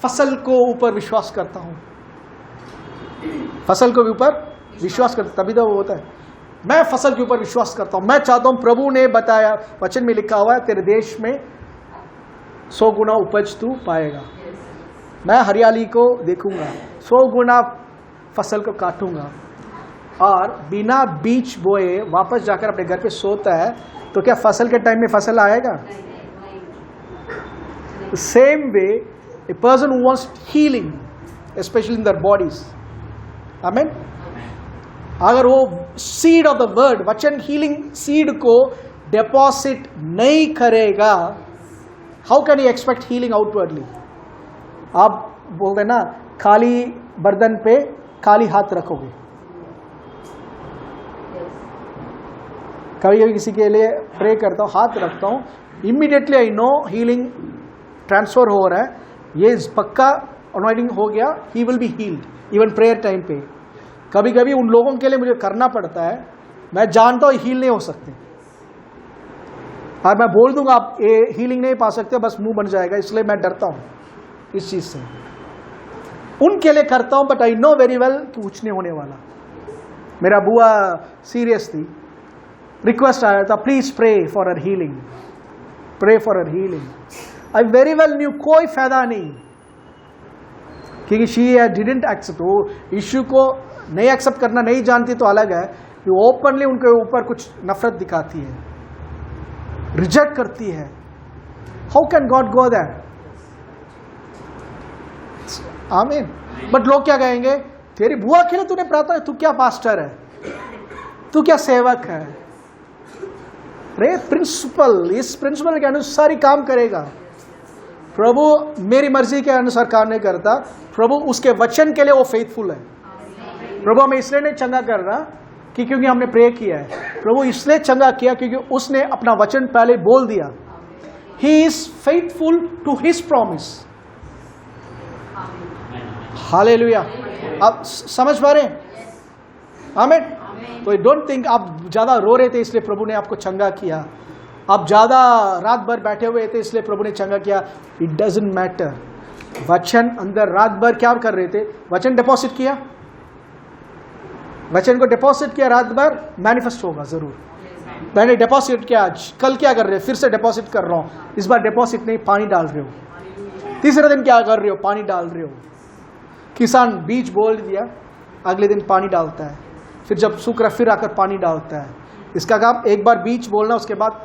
फसल को ऊपर विश्वास करता हूं, फसल को ऊपर विश्वास करता, तभी तो वो होता है। मैं फसल के ऊपर विश्वास करता हूं, मैं चाहता हूं, प्रभु ने बताया, वचन में लिखा हुआ है तेरे देश में 100 गुना उपज तू पाएगा। मैं हरियाली को देखूंगा, 100 गुना फसल को काटूंगा। और बिना बीज बोए वापस जाकर अपने घर पे सोता है तो क्या फसल के टाइम में फसल आएगा? Same way a person who wants healing, especially in their bodies, amen, अगर वो सीड ऑफ द वर्ड, वचन हीलिंग सीड को डिपॉजिट नहीं करेगा, how can you expect healing outwardly? आप बोलते ना खाली बर्तन पे खाली हाथ रखोगे। कभी कभी किसी के लिए प्रे करता हूँ, हाथ रखता हूँ, immediately I know healing transfer हो रहा है, ये पक्का अनॉइंटिंग हो गया, he will be healed. Even prayer time पे कभी कभी उन लोगों के लिए मुझे करना पड़ता है, मैं जानता हूँ हील नहीं हो सकते, और मैं बोल दूंगा आप हीलिंग नहीं पा सकते, बस मुंह बन जाएगा, इसलिए मैं डरता हूँ इस चीज से। उनके लिए करता हूँ, but I know very well कि कुछ नहीं होने वाला। मेरा बुआ सीरियस थी, रिक्वेस्ट आया था please pray for her healing, pray for her healing. I very well knew कोई फायदा नहीं, क्योंकि शी डिडंट एक्सेप्ट। वो इश्यू को नहीं एक्सेप्ट करना नहीं जानती तो अलग है, कि ओपनली उनके ऊपर कुछ नफरत दिखाती है, रिजेक्ट करती है। How can God go that? आमीन। बट लोग क्या कहेंगे, तेरी बुआ के लिए तूने प्रार्थना, तू क्या पास्टर है, तू क्या सेवक है? रे प्रिंसिपल, इस प्रिंसिपल के अनुसार ही काम करेगा। प्रभु मेरी मर्जी के अनुसार काम नहीं करता, प्रभु उसके वचन के लिए वो फेथफुल है। प्रभु हमें इसलिए नहीं चंगा कर रहा कि क्योंकि हमने प्रे किया है, प्रभु इसलिए चंगा किया क्योंकि उसने अपना वचन पहले बोल दिया। He is faithful to his promise. Hallelujah. आप समझ पा रहे हैं? आमीन। तो डोंट थिंक आप ज्यादा रो रहे थे इसलिए प्रभु ने आपको चंगा किया, आप ज्यादा रात भर बैठे हुए थे इसलिए प्रभु ने चंगा किया। It doesn't matter. वचन अंदर रात भर क्या कर रहे थे? वचन डिपॉजिट किया, वचन को डिपॉजिट किया, रात भर मैनिफेस्ट होगा जरूर। मैंने डिपॉजिट किया, आज कल क्या कर रहे हो? फिर से डिपॉजिट कर रहा हूं, इस बार डिपॉजिट नहीं, पानी डाल रहे हो। तीसरे दिन क्या कर रहे हो? पानी डाल रहे हो। किसान बीज बोल दिया, अगले दिन पानी डालता है, फिर जब सूख रहा फिर आकर पानी डालता है। इसका काम एक बार बीज बोलना, उसके बाद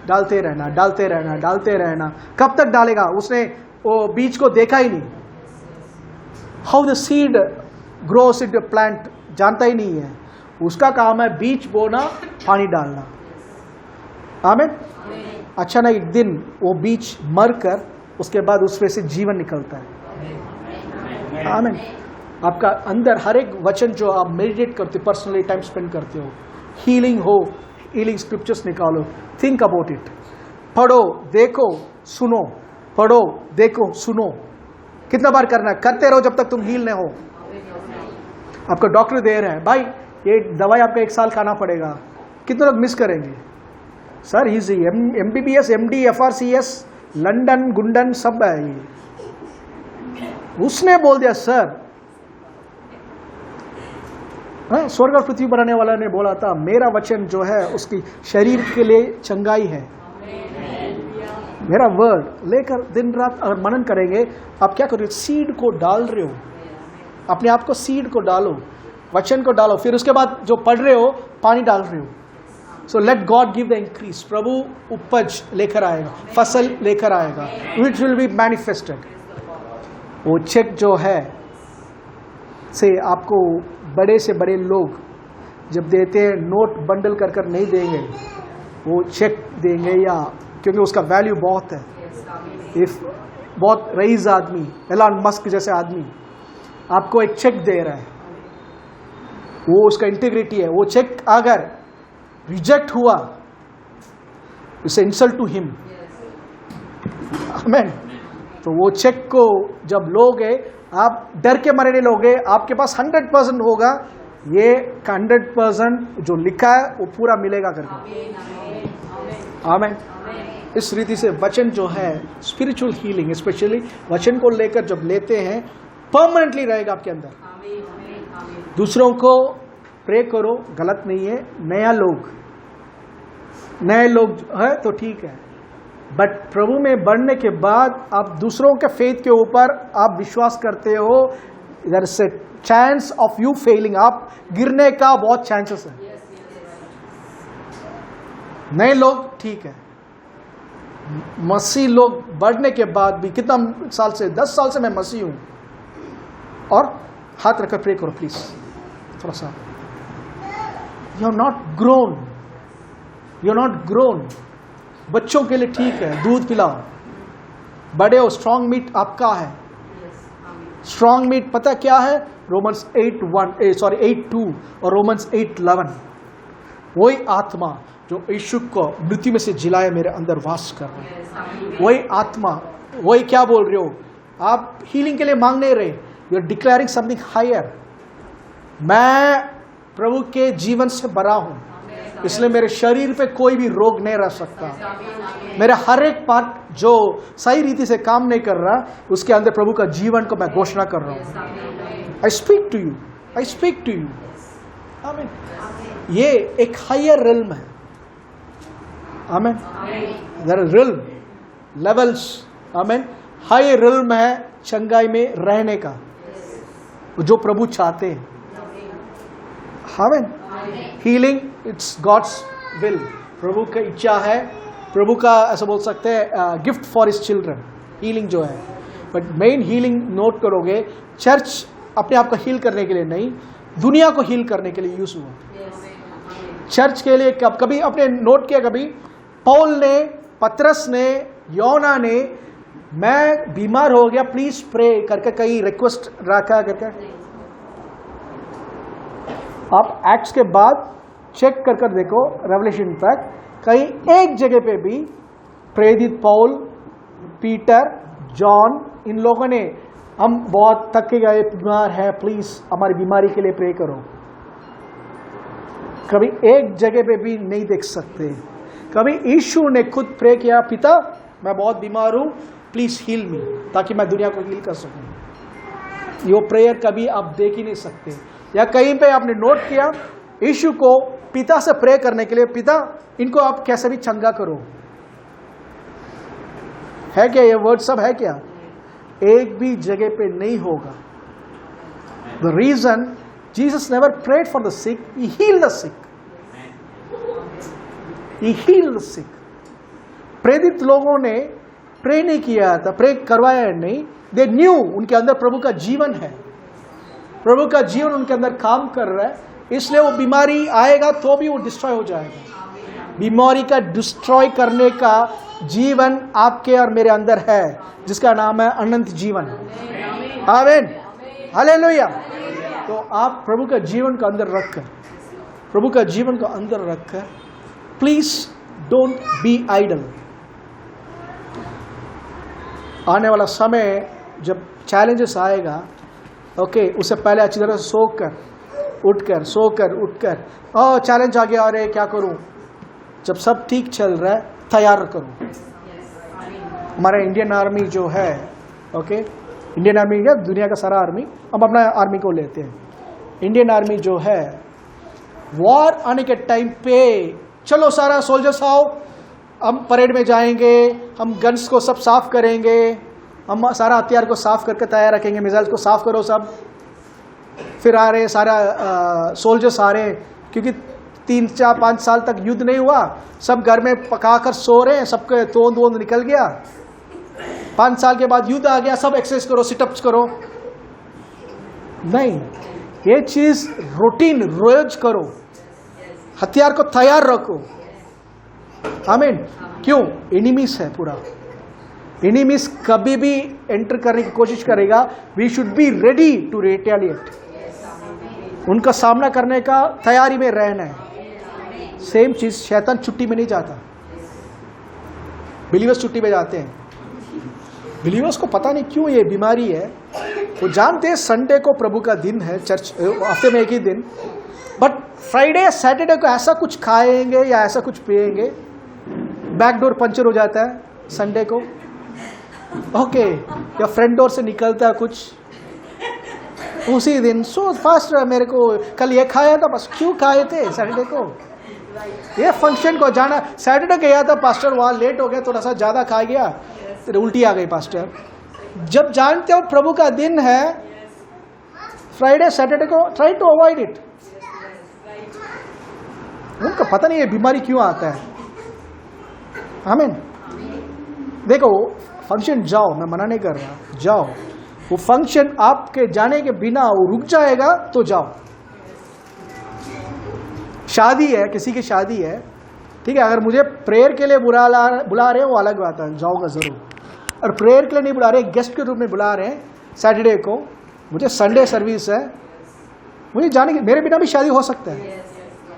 डालते रहना, डालते रहना, डालते रहना। कब तक डालेगा? उसने वो बीज को देखा ही नहीं। How the seed grows in the plant जानता ही नहीं है। उसका काम है बीज बोना, पानी डालना। आमीन। अच्छा ना, एक दिन वो बीज मर कर उसके बाद उसमें से जीवन निकलता है। आमीन। आपका अंदर हर एक वचन जो आप मेडिटेट करते हो, पर्सनली टाइम स्पेंड करते हो, हीलिंग हो, हीलिंग स्क्रिप्चर्स निकालो, थिंक अबाउट इट। पढ़ो, देखो, सुनो, पढ़ो, देखो, सुनो। कितना बार करना है? करते रहो जब तक तुम हील नहीं हो। आपका डॉक्टर दे रहा है, भाई ये दवाई आपका 1 साल खाना पड़ेगा, कितने लोग मिस करेंगे? सर ही MBBS, MD, FRCS, लंदन गुंडन सब है ये। उसने बोल दिया सर, स्वर्ग और पृथ्वी बनाने वाला ने बोला था मेरा वचन जो है उसकी शरीर के लिए चंगाई है। मेरा वर्ड लेकर दिन रात अगर मनन करेंगे, आप क्या करोगे? सीड को डाल रहे हो, अपने आप को सीड को डालो, वचन को डालो, फिर उसके बाद जो पढ़ रहे हो पानी डाल रहे हो। So let God give the increase. प्रभु उपज लेकर आएगा, फसल लेकर आएगा, विच विल बी मैनिफेस्टेड। वो चेक जो है से आपको बड़े से बड़े लोग जब देते हैं, नोट बंडल कर नहीं देंगे, वो चेक देंगे, या क्योंकि उसका वैल्यू बहुत है। इफ बहुत रईस आदमी, एलन मस्क जैसे आदमी आपको एक चेक दे रहा है, वो उसका इंटीग्रिटी है, वो चेक अगर रिजेक्ट हुआ, इट्स इंसल्ट टू हिम। आमेन। तो वो चेक को जब लोगे, आप डर के मारे नहीं लोगे, आपके पास 100% होगा, ये 100% जो लिखा है वो पूरा मिलेगा करके। आमेन। इस रीति से वचन जो है, स्पिरिचुअल हीलिंग स्पेशली वचन को लेकर जब लेते हैं, परमानेंटली रहेगा आपके अंदर। दूसरों को प्रे करो, गलत नहीं है। नए लोग है तो ठीक है, बट प्रभु में बढ़ने के बाद आप दूसरों के फेथ के ऊपर आप विश्वास करते हो, there is a chance of you falling, आप गिरने का बहुत चांसेस है। नए लोग ठीक है, मसीह लोग बढ़ने के बाद भी, कितना साल से, 10 साल से मैं मसीह हूं, और हाथ रखकर प्रे करो प्लीज, थोड़ा सा। You are not grown, you are not grown. बच्चों के लिए ठीक है, दूध पिलाओ, बड़े हो, स्ट्रॉन्ग मीट आपका है। स्ट्रॉन्ग मीट पता क्या है? रोमन्स 8:2 और रोमन्स 8:11। वही आत्मा जो यीशु को मृत्यु में से जिलाए मेरे अंदर वास कर रहा है, वही आत्मा, वही क्या बोल रहे हो आप? हीलिंग के लिए मांग नहीं रहे, you are declaring something higher. मैं प्रभु के जीवन से भरा हूं, इसलिए मेरे शरीर पे कोई भी रोग नहीं रह सकता। मेरा हर एक पार्ट जो सही रीति से काम नहीं कर रहा, उसके अंदर प्रभु का जीवन को मैं घोषणा कर रहा हूं। I speak to you, I speak to you. Amen. ये एक हायर रिल्म है। Amen. There are realm levels. Amen. High realm है चंगाई में रहने का, जो प्रभु चाहते हैं। आमीन। हीलिंग इट्स गॉड्स विल, प्रभु की इच्छा है, प्रभु का ऐसा बोल सकते हैं gift for his children, healing जो है। बट मेन हीलिंग नोट करोगे, चर्च अपने आप को हील करने के लिए नहीं, दुनिया को हील करने के लिए यूज हुआ। चर्च के लिए कभी अपने नोट किया, कभी पौल ने, पतरस ने, योना ने, मैं बीमार हो गया प्लीज प्रे करके कहीं रिक्वेस्ट रखा करके? आप एक्ट्स के बाद चेक कर देखो, रेवलेशन तक कहीं एक जगह पे भी प्रेरित पौल, पीटर, जॉन, इन लोगों ने हम बहुत थक गए, बीमार है, प्लीज हमारी बीमारी के लिए प्रे करो, कभी एक जगह पे भी नहीं देख सकते। कभी यीशु ने खुद प्रे किया, पिता मैं बहुत बीमार हूं, प्लीज हील मी, ताकि मैं दुनिया को हील कर सकूं। ये प्रेयर कभी आप देख ही नहीं सकते। या कहीं पे आपने नोट किया यीशु को पिता से प्रे करने के लिए, पिता इनको आप कैसे भी चंगा करो, है क्या? ये वर्ड सब है क्या? एक भी जगह पे नहीं होगा। The reason Jesus never prayed for the sick, he healed the sick, he healed the sick. प्रेरित लोगों ने प्रे नहीं किया था, प्रे करवाया नहीं, दे न्यू, उनके अंदर प्रभु का जीवन है, प्रभु का जीवन उनके अंदर काम कर रहा है, इसलिए वो बीमारी आएगा तो भी वो डिस्ट्रॉय हो जाएगा। बीमारी का डिस्ट्रॉय करने का जीवन आपके और मेरे अंदर है, जिसका नाम है अनंत जीवन। आमीन, हालेलुया। तो आप प्रभु का जीवन को अंदर रखकर, प्रभु का जीवन को अंदर रखकर, प्लीज डोंट बी आइडल। आने वाला समय जब चैलेंजेस आएगा, ओके, उससे पहले अच्छी तरह से सोकर उठकर चैलेंज आ गया, अरे क्या करूं? जब सब ठीक चल रहा है, तैयार करो। हमारा इंडियन आर्मी जो है, ओके, इंडियन आर्मी क्या, दुनिया का सारा आर्मी, हम अपना आर्मी को लेते हैं। इंडियन आर्मी जो है, वॉर आने के टाइम पे चलो सारा सोल्जर्स आओ, हम परेड में जाएंगे, हम गन्स को सब साफ करेंगे, हम सारा हथियार को साफ करके तैयार रखेंगे, मिसाइल्स को साफ करो सब। फिर आ रहे सारा सोल्जर्स आ रहे, क्योंकि 3, 4, 5 साल तक युद्ध नहीं हुआ, सब घर में पकाकर सो रहे हैं, सबके तोंद वोंद निकल गया। 5 साल के बाद युद्ध आ गया, सब एक्सरसाइज करो, सिटअप्स करो। नहीं, ये चीज रूटीन रोज करो, हथियार को तैयार रखो, आमीन। क्यों? एनिमीज है पूरा, एनिमीज कभी भी एंटर करने की कोशिश करेगा। We should be ready to retaliate, उनका सामना करने का तैयारी में रहना है। सेम चीज शैतान छुट्टी में नहीं जाता, बिलीवर्स छुट्टी में जाते हैं। बिलीवर्स को पता नहीं क्यों ये बीमारी है, वो जानते हैं संडे को प्रभु का दिन है, चर्च हफ्ते में एक ही दिन, बट फ्राइडे सैटरडे को ऐसा कुछ खाएंगे या ऐसा कुछ पिएंगे, बैक डोर पंचर हो जाता है संडे को, ओके, या फ्रंट डोर से निकलता है कुछ उसी दिन। सो फास्ट मेरे को कल ये खाया था, बस क्यों खाए थे सैटरडे को, ये फंक्शन को जाना, सैटरडे गया था पास्टर, वहां लेट हो गया, थोड़ा सा ज्यादा खा गया, फिर उल्टी आ गई पास्टर। जब जानते हो प्रभु का दिन है, फ्राइडे सैटरडे को ट्राई टू अवॉइड इट। उनको पता नहीं ये बीमारी क्यों आता है। आमीन। देखो फंक्शन जाओ, मैं मना नहीं कर रहा, जाओ, वो फंक्शन आपके जाने के बिना वो रुक जाएगा तो जाओ। शादी है, किसी की शादी है, ठीक है, अगर मुझे प्रेयर के लिए बुला रहे हैं वो अलग बात है, जाऊंगा जरूर। और प्रेयर के लिए नहीं बुला रहे, गेस्ट के रूप में बुला रहे हैं सैटरडे को, मुझे संडे सर्विस है, मुझे जाने की, मेरे बिना भी शादी हो सकता है,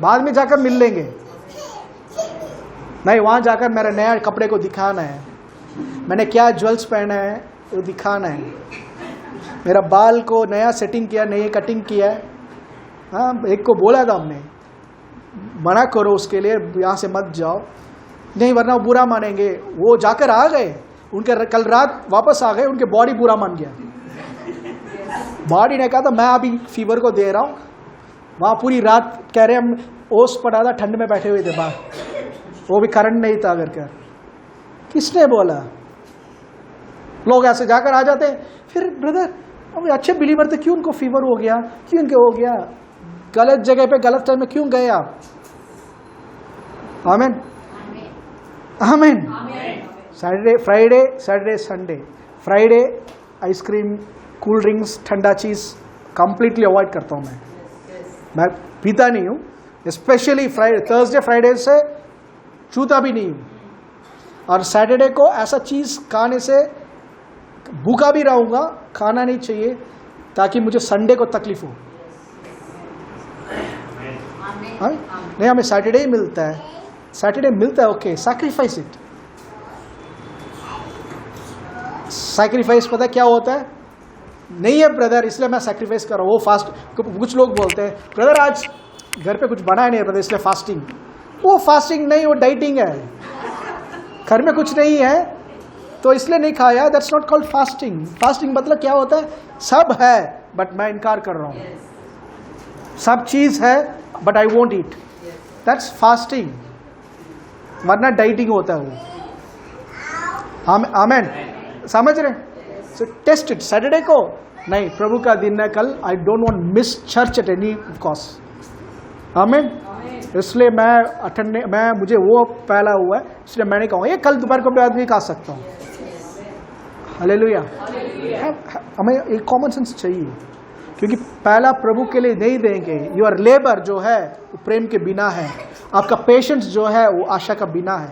बाद में जाकर मिल लेंगे, नहीं वहां जाकर मेरा नया कपड़े को दिखाना है, मैंने क्या ज्वेल्स पहना है वो दिखाना है, मेरा बाल को नया सेटिंग किया, नई कटिंग किया है। हाँ, एक को बोला था हमने, मना करो उसके लिए, यहाँ से मत जाओ, नहीं वरना वो बुरा मानेंगे। वो जाकर आ गए, उनके कल रात वापस आ गए, उनके बॉडी बुरा मान गया। बॉडी ने कहा था मैं अभी फीवर को दे रहा हूँ, वहाँ पूरी रात कह रहे हम ओस पड़ा था, ठंड में बैठे हुए थे बाहर, वो भी करंट नहीं था अगर क्या, किसने बोला? लोग ऐसे जाकर आ जाते हैं। फिर ब्रदर अब अच्छे बिलीवर थे, क्यों उनको फीवर हो गया, क्यों उनको हो गया? गलत जगह पे गलत टाइम में क्यों गए आप? आमीन, आमीन। Saturday Friday, Saturday Sunday, Friday ice cream, cool drinks, ठंडा चीज कंप्लीटली अवॉइड करता हूं मैं पीता नहीं हूं, स्पेशली फ्राइडे, थर्सडे फ्राइडे से छूता भी नहीं हूं। और सैटरडे को ऐसा चीज खाने से भूखा भी रहूंगा, खाना नहीं चाहिए ताकि मुझे संडे को तकलीफ हो। नहीं, हमें सैटरडे ही मिलता है, सैटरडे मिलता है, ओके, सैक्रिफाइस इट। सैक्रिफाइस पता क्या होता है? नहीं है ब्रदर इसलिए मैं सैक्रिफाइस कर रहा हूँ, वो फास्ट, कुछ लोग बोलते हैं ब्रदर आज घर पे कुछ बनाया नहीं है ब्रदर इसलिए फास्टिंग। वो फास्टिंग नहीं, वो डाइटिंग है, घर में कुछ नहीं है तो इसलिए नहीं खाया, that's not called fasting. Fasting मतलब क्या होता है? सब है बट मैं इनकार कर रहा हूँ, सब चीज है but I won't eat, that's fasting, वरना डाइटिंग होता है वो। आमेन, समझ रहे? सो टेस्ट इट। सैटरडे को नहीं, प्रभु का दिन है कल, I don't want miss church at any cost. Amen. इसलिए मैं मुझे वो पहला हुआ है, इसलिए मैंने कहा ये कल दोपहर को भी खा सकता हूँ। हालेलुया। हमें एक कॉमन सेंस चाहिए, क्योंकि पहला प्रभु के लिए नहीं देंगे। योर लेबर जो है वो प्रेम के बिना है, आपका पेशेंस जो है वो आशा का बिना है।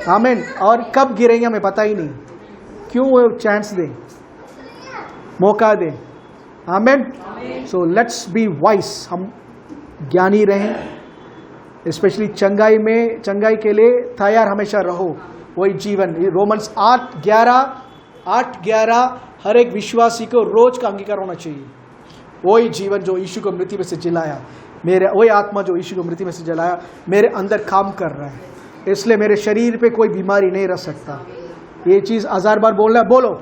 आमीन। और कब गिरेंगे हमें पता ही नहीं, क्यों वो चांस दे, मौका दे। आमीन। सो लेट्स बी वाइस, हम ज्ञानी रहें, स्पेशली चंगाई में, चंगाई के लिए तैयार हमेशा रहो, वही जीवन। रोमन्स 8:11 हर एक विश्वासी को रोज का अंगीकार होना चाहिए। वही जीवन जो यीशु को मृत्यु में से जिलाया, वही आत्मा जो यीशु को मृत्यु में से जलाया मेरे अंदर काम कर रहा है, इसलिए मेरे शरीर पे कोई बीमारी नहीं रह सकता। ये चीज 1000 बार बोलना है, बोलो,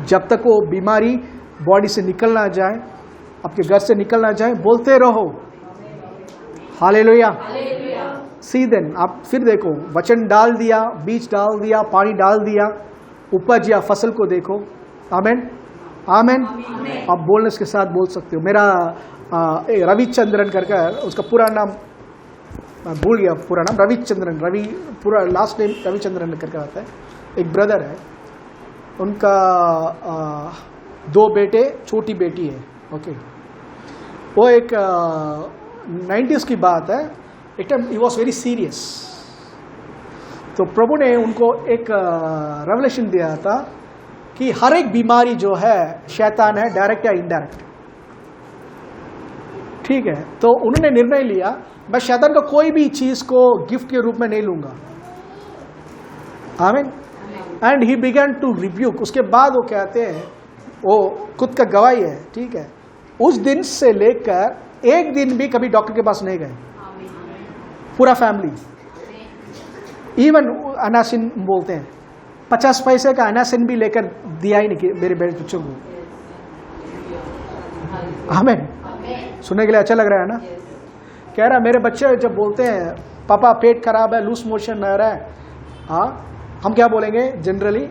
जब तक वो बीमारी बॉडी से निकल ना जाए, आपके घर से निकल ना जाए, बोलते रहो। हालेलुया। सी देन, आप फिर देखो, वचन डाल दिया, बीज डाल दिया, पानी डाल दिया, उपज या फसल को देखो। आमेन, आमेन। आप बोलने के साथ बोल सकते हो। मेरा रविचंद्रन करके, उसका पूरा नाम मैं भूल गया, पूरा नाम रविचंद्रन, पूरा लास्ट नेम रविचंद्रन करके आता है। एक ब्रदर है, उनका 2 बेटे, छोटी बेटी है। ओके, वो एक 90s की बात है, एक time he was very serious. तो प्रभु ने उनको एक रेवलेशन दिया था कि हर एक बीमारी जो है शैतान है, डायरेक्ट या इनडायरेक्ट। ठीक है, तो उन्होंने निर्णय लिया मैं शैतान का कोई भी चीज को गिफ्ट के रूप में नहीं लूंगा। Amen. And he began to rebuke. उसके बाद वो कहते हैं, वो खुद का गवाही है, ठीक है, उस दिन से लेकर एक दिन भी कभी डॉक्टर के पास नहीं गए, पूरा फैमिली। इवन एनासिन बोलते हैं, 50 पैसे का एनासिन भी लेकर दिया ही नहीं मेरे बच्चों को। आमीन। सुनने के लिए अच्छा लग रहा है ना? कह रहा मेरे बच्चे जब बोलते हैं पापा पेट खराब है, लूज मोशन रह रहा है, हाँ, हम क्या बोलेंगे जनरली?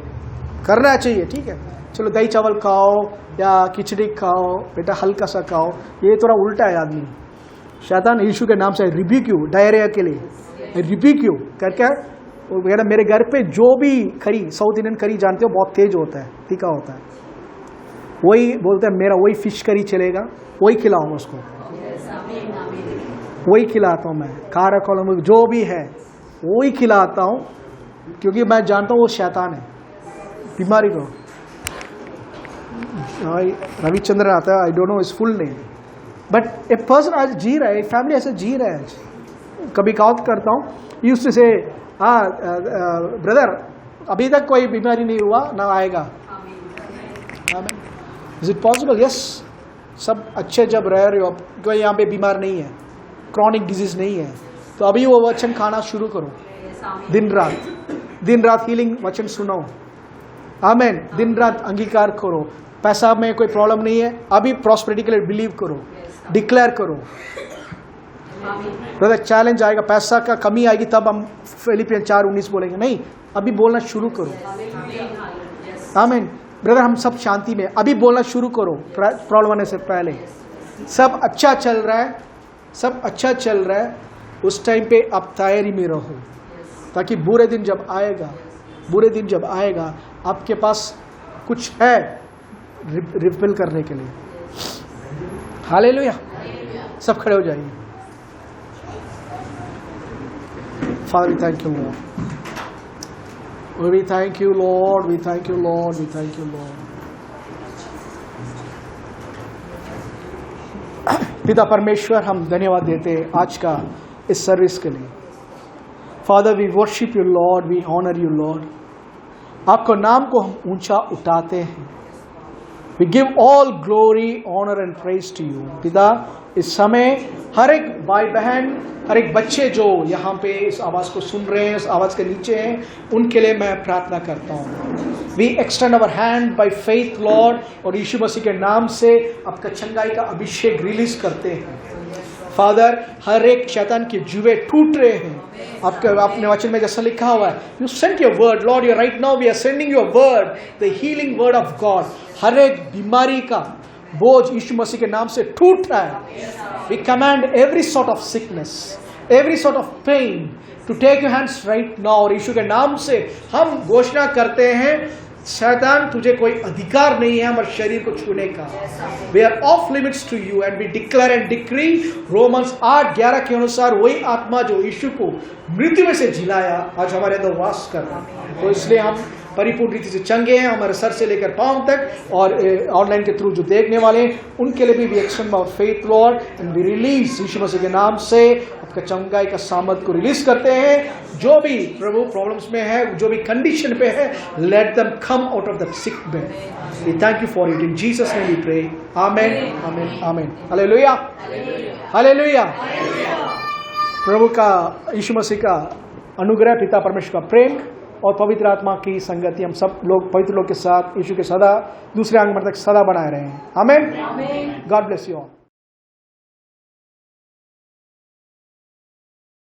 करना चाहिए, ठीक है, चलो दही चावल खाओ या खिचड़ी खाओ, बेटा हल्का सा खाओ। ये थोड़ा उल्टा है आदमी। शैतान यीशु के नाम से रिब्यूक यू, डायरिया के लिए रिब्यूक यू करके वगैरह। मेरे घर पे जो भी करी, साउथ इंडियन करी जानते हो, बहुत तेज होता है, तीखा होता है, वही बोलते हैं मेरा वही फिश करी चलेगा, वही खिलाऊंगा उसको, वही खिलाता हूँ मैं। खारा कॉलम जो भी है वही खिलाता हूँ, क्योंकि मैं जानता हूँ वो शैतान है बीमारी को। रविचंद्रन आता है, I don't know is full name, but a person आज जी रहा है, एक फैमिली ऐसे जी रहा है आज। कभी कॉल करता हूँ, यूज्ड टू से ब्रदर अभी तक कोई बीमारी नहीं हुआ ना आएगा। Is it possible? यस। सब अच्छे जब रह रहे हो, कोई यहाँ पे बीमार नहीं है, क्रॉनिक डिजीज नहीं है, तो अभी वो वचन खाना शुरू करो, दिन रात हीलिंग वचन सुनो। आमेन। दिन रात अंगीकार करो। पैसा में कोई प्रॉब्लम नहीं है, अभी प्रॉस्पेरिटी के लिए बिलीव करो, डिक्लेयर करो। ब्रदर चैलेंज आएगा, पैसा का कमी आएगी, तब हम फिलिपियन 4:19 बोलेंगे, नहीं, अभी बोलना शुरू करो। आमीन। ब्रदर हम सब शांति में, अभी बोलना शुरू करो, प्रॉब्लम आने से पहले। सब अच्छा चल रहा है, सब अच्छा चल रहा है, उस टाइम पे आप तैयारी में रहो, ताकि बुरे दिन जब आएगा आपके पास कुछ है रिपेल करने के लिए। हालेलुया। सब खड़े हो जाइए। Father, we thank you, Lord. We thank you, Lord. We thank you, Lord. We thank you, Lord. पिता परमेश्वर, हम धन्यवाद देते हैं आज का इस सर्विस के लिए। Father, we worship you, Lord. We honor you, Lord. आपको नाम को हम ऊंचा उठाते हैं। We give all glory, honor and praise to you. पिता, इस समय हर एक भाई बहन, हर एक बच्चे जो यहाँ पे इस आवाज़ को सुन रहे हैं, इस आवाज़ के नीचे हैं, उनके लिए मैं प्रार्थना करता हूँ। We extend our hand by faith, Lord, और यीशु मसीह के नाम से आपका चंगाई का अभिषेक रिलीज करते हैं। फादर, हर एक शैतान के जुए टूट रहे हैं। आपने वचन में जैसा लिखा हुआ है, you sent your word, Lord, you right now we are sending your word, the healing word of God. हर एक बीमारी का बोझ यीशु मसीह के नाम से टूट रहा है। We command every sort of sickness, every sort of pain to take your hands right now. और यीशु के नाम से हम घोषणा करते हैं, शैतान तुझे कोई अधिकार नहीं है हमारे शरीर को छूने का। We are off limits to you and we declare and decree Romans 8:11 के अनुसार वही आत्मा जो यीशु को मृत्यु में से जिलाया आज हमारे अंदर वास कर रहा है। तो इसलिए हम परिपूर्ण रीति से चंगे हैं, हमारे सर से लेकर पांव तक, और ऑनलाइन के थ्रू जो देखने वाले हैं उनके लिए भी action of faith Lord and we release Yeshu Masih के नाम से आपका चंगाई का सामर्थ को रिलीज करते हैं। जो भी प्रभु प्रॉब्लम्स में है, जो भी कंडीशन पे है, let them come out of that sick bed. We thank you for it in Jesus name we pray, amen, amen, amen. Hallelujah, hallelujah. प्रभु का, यीशु मसीह का अनुग्रह, पिता परमेश्वर का प्रेम और पवित्र आत्मा की संगति हम सब लोग पवित्र लोग के साथ यीशु के सदा दूसरे आगमन तक सदा बनाए रहे हैं। Amen. God bless you all.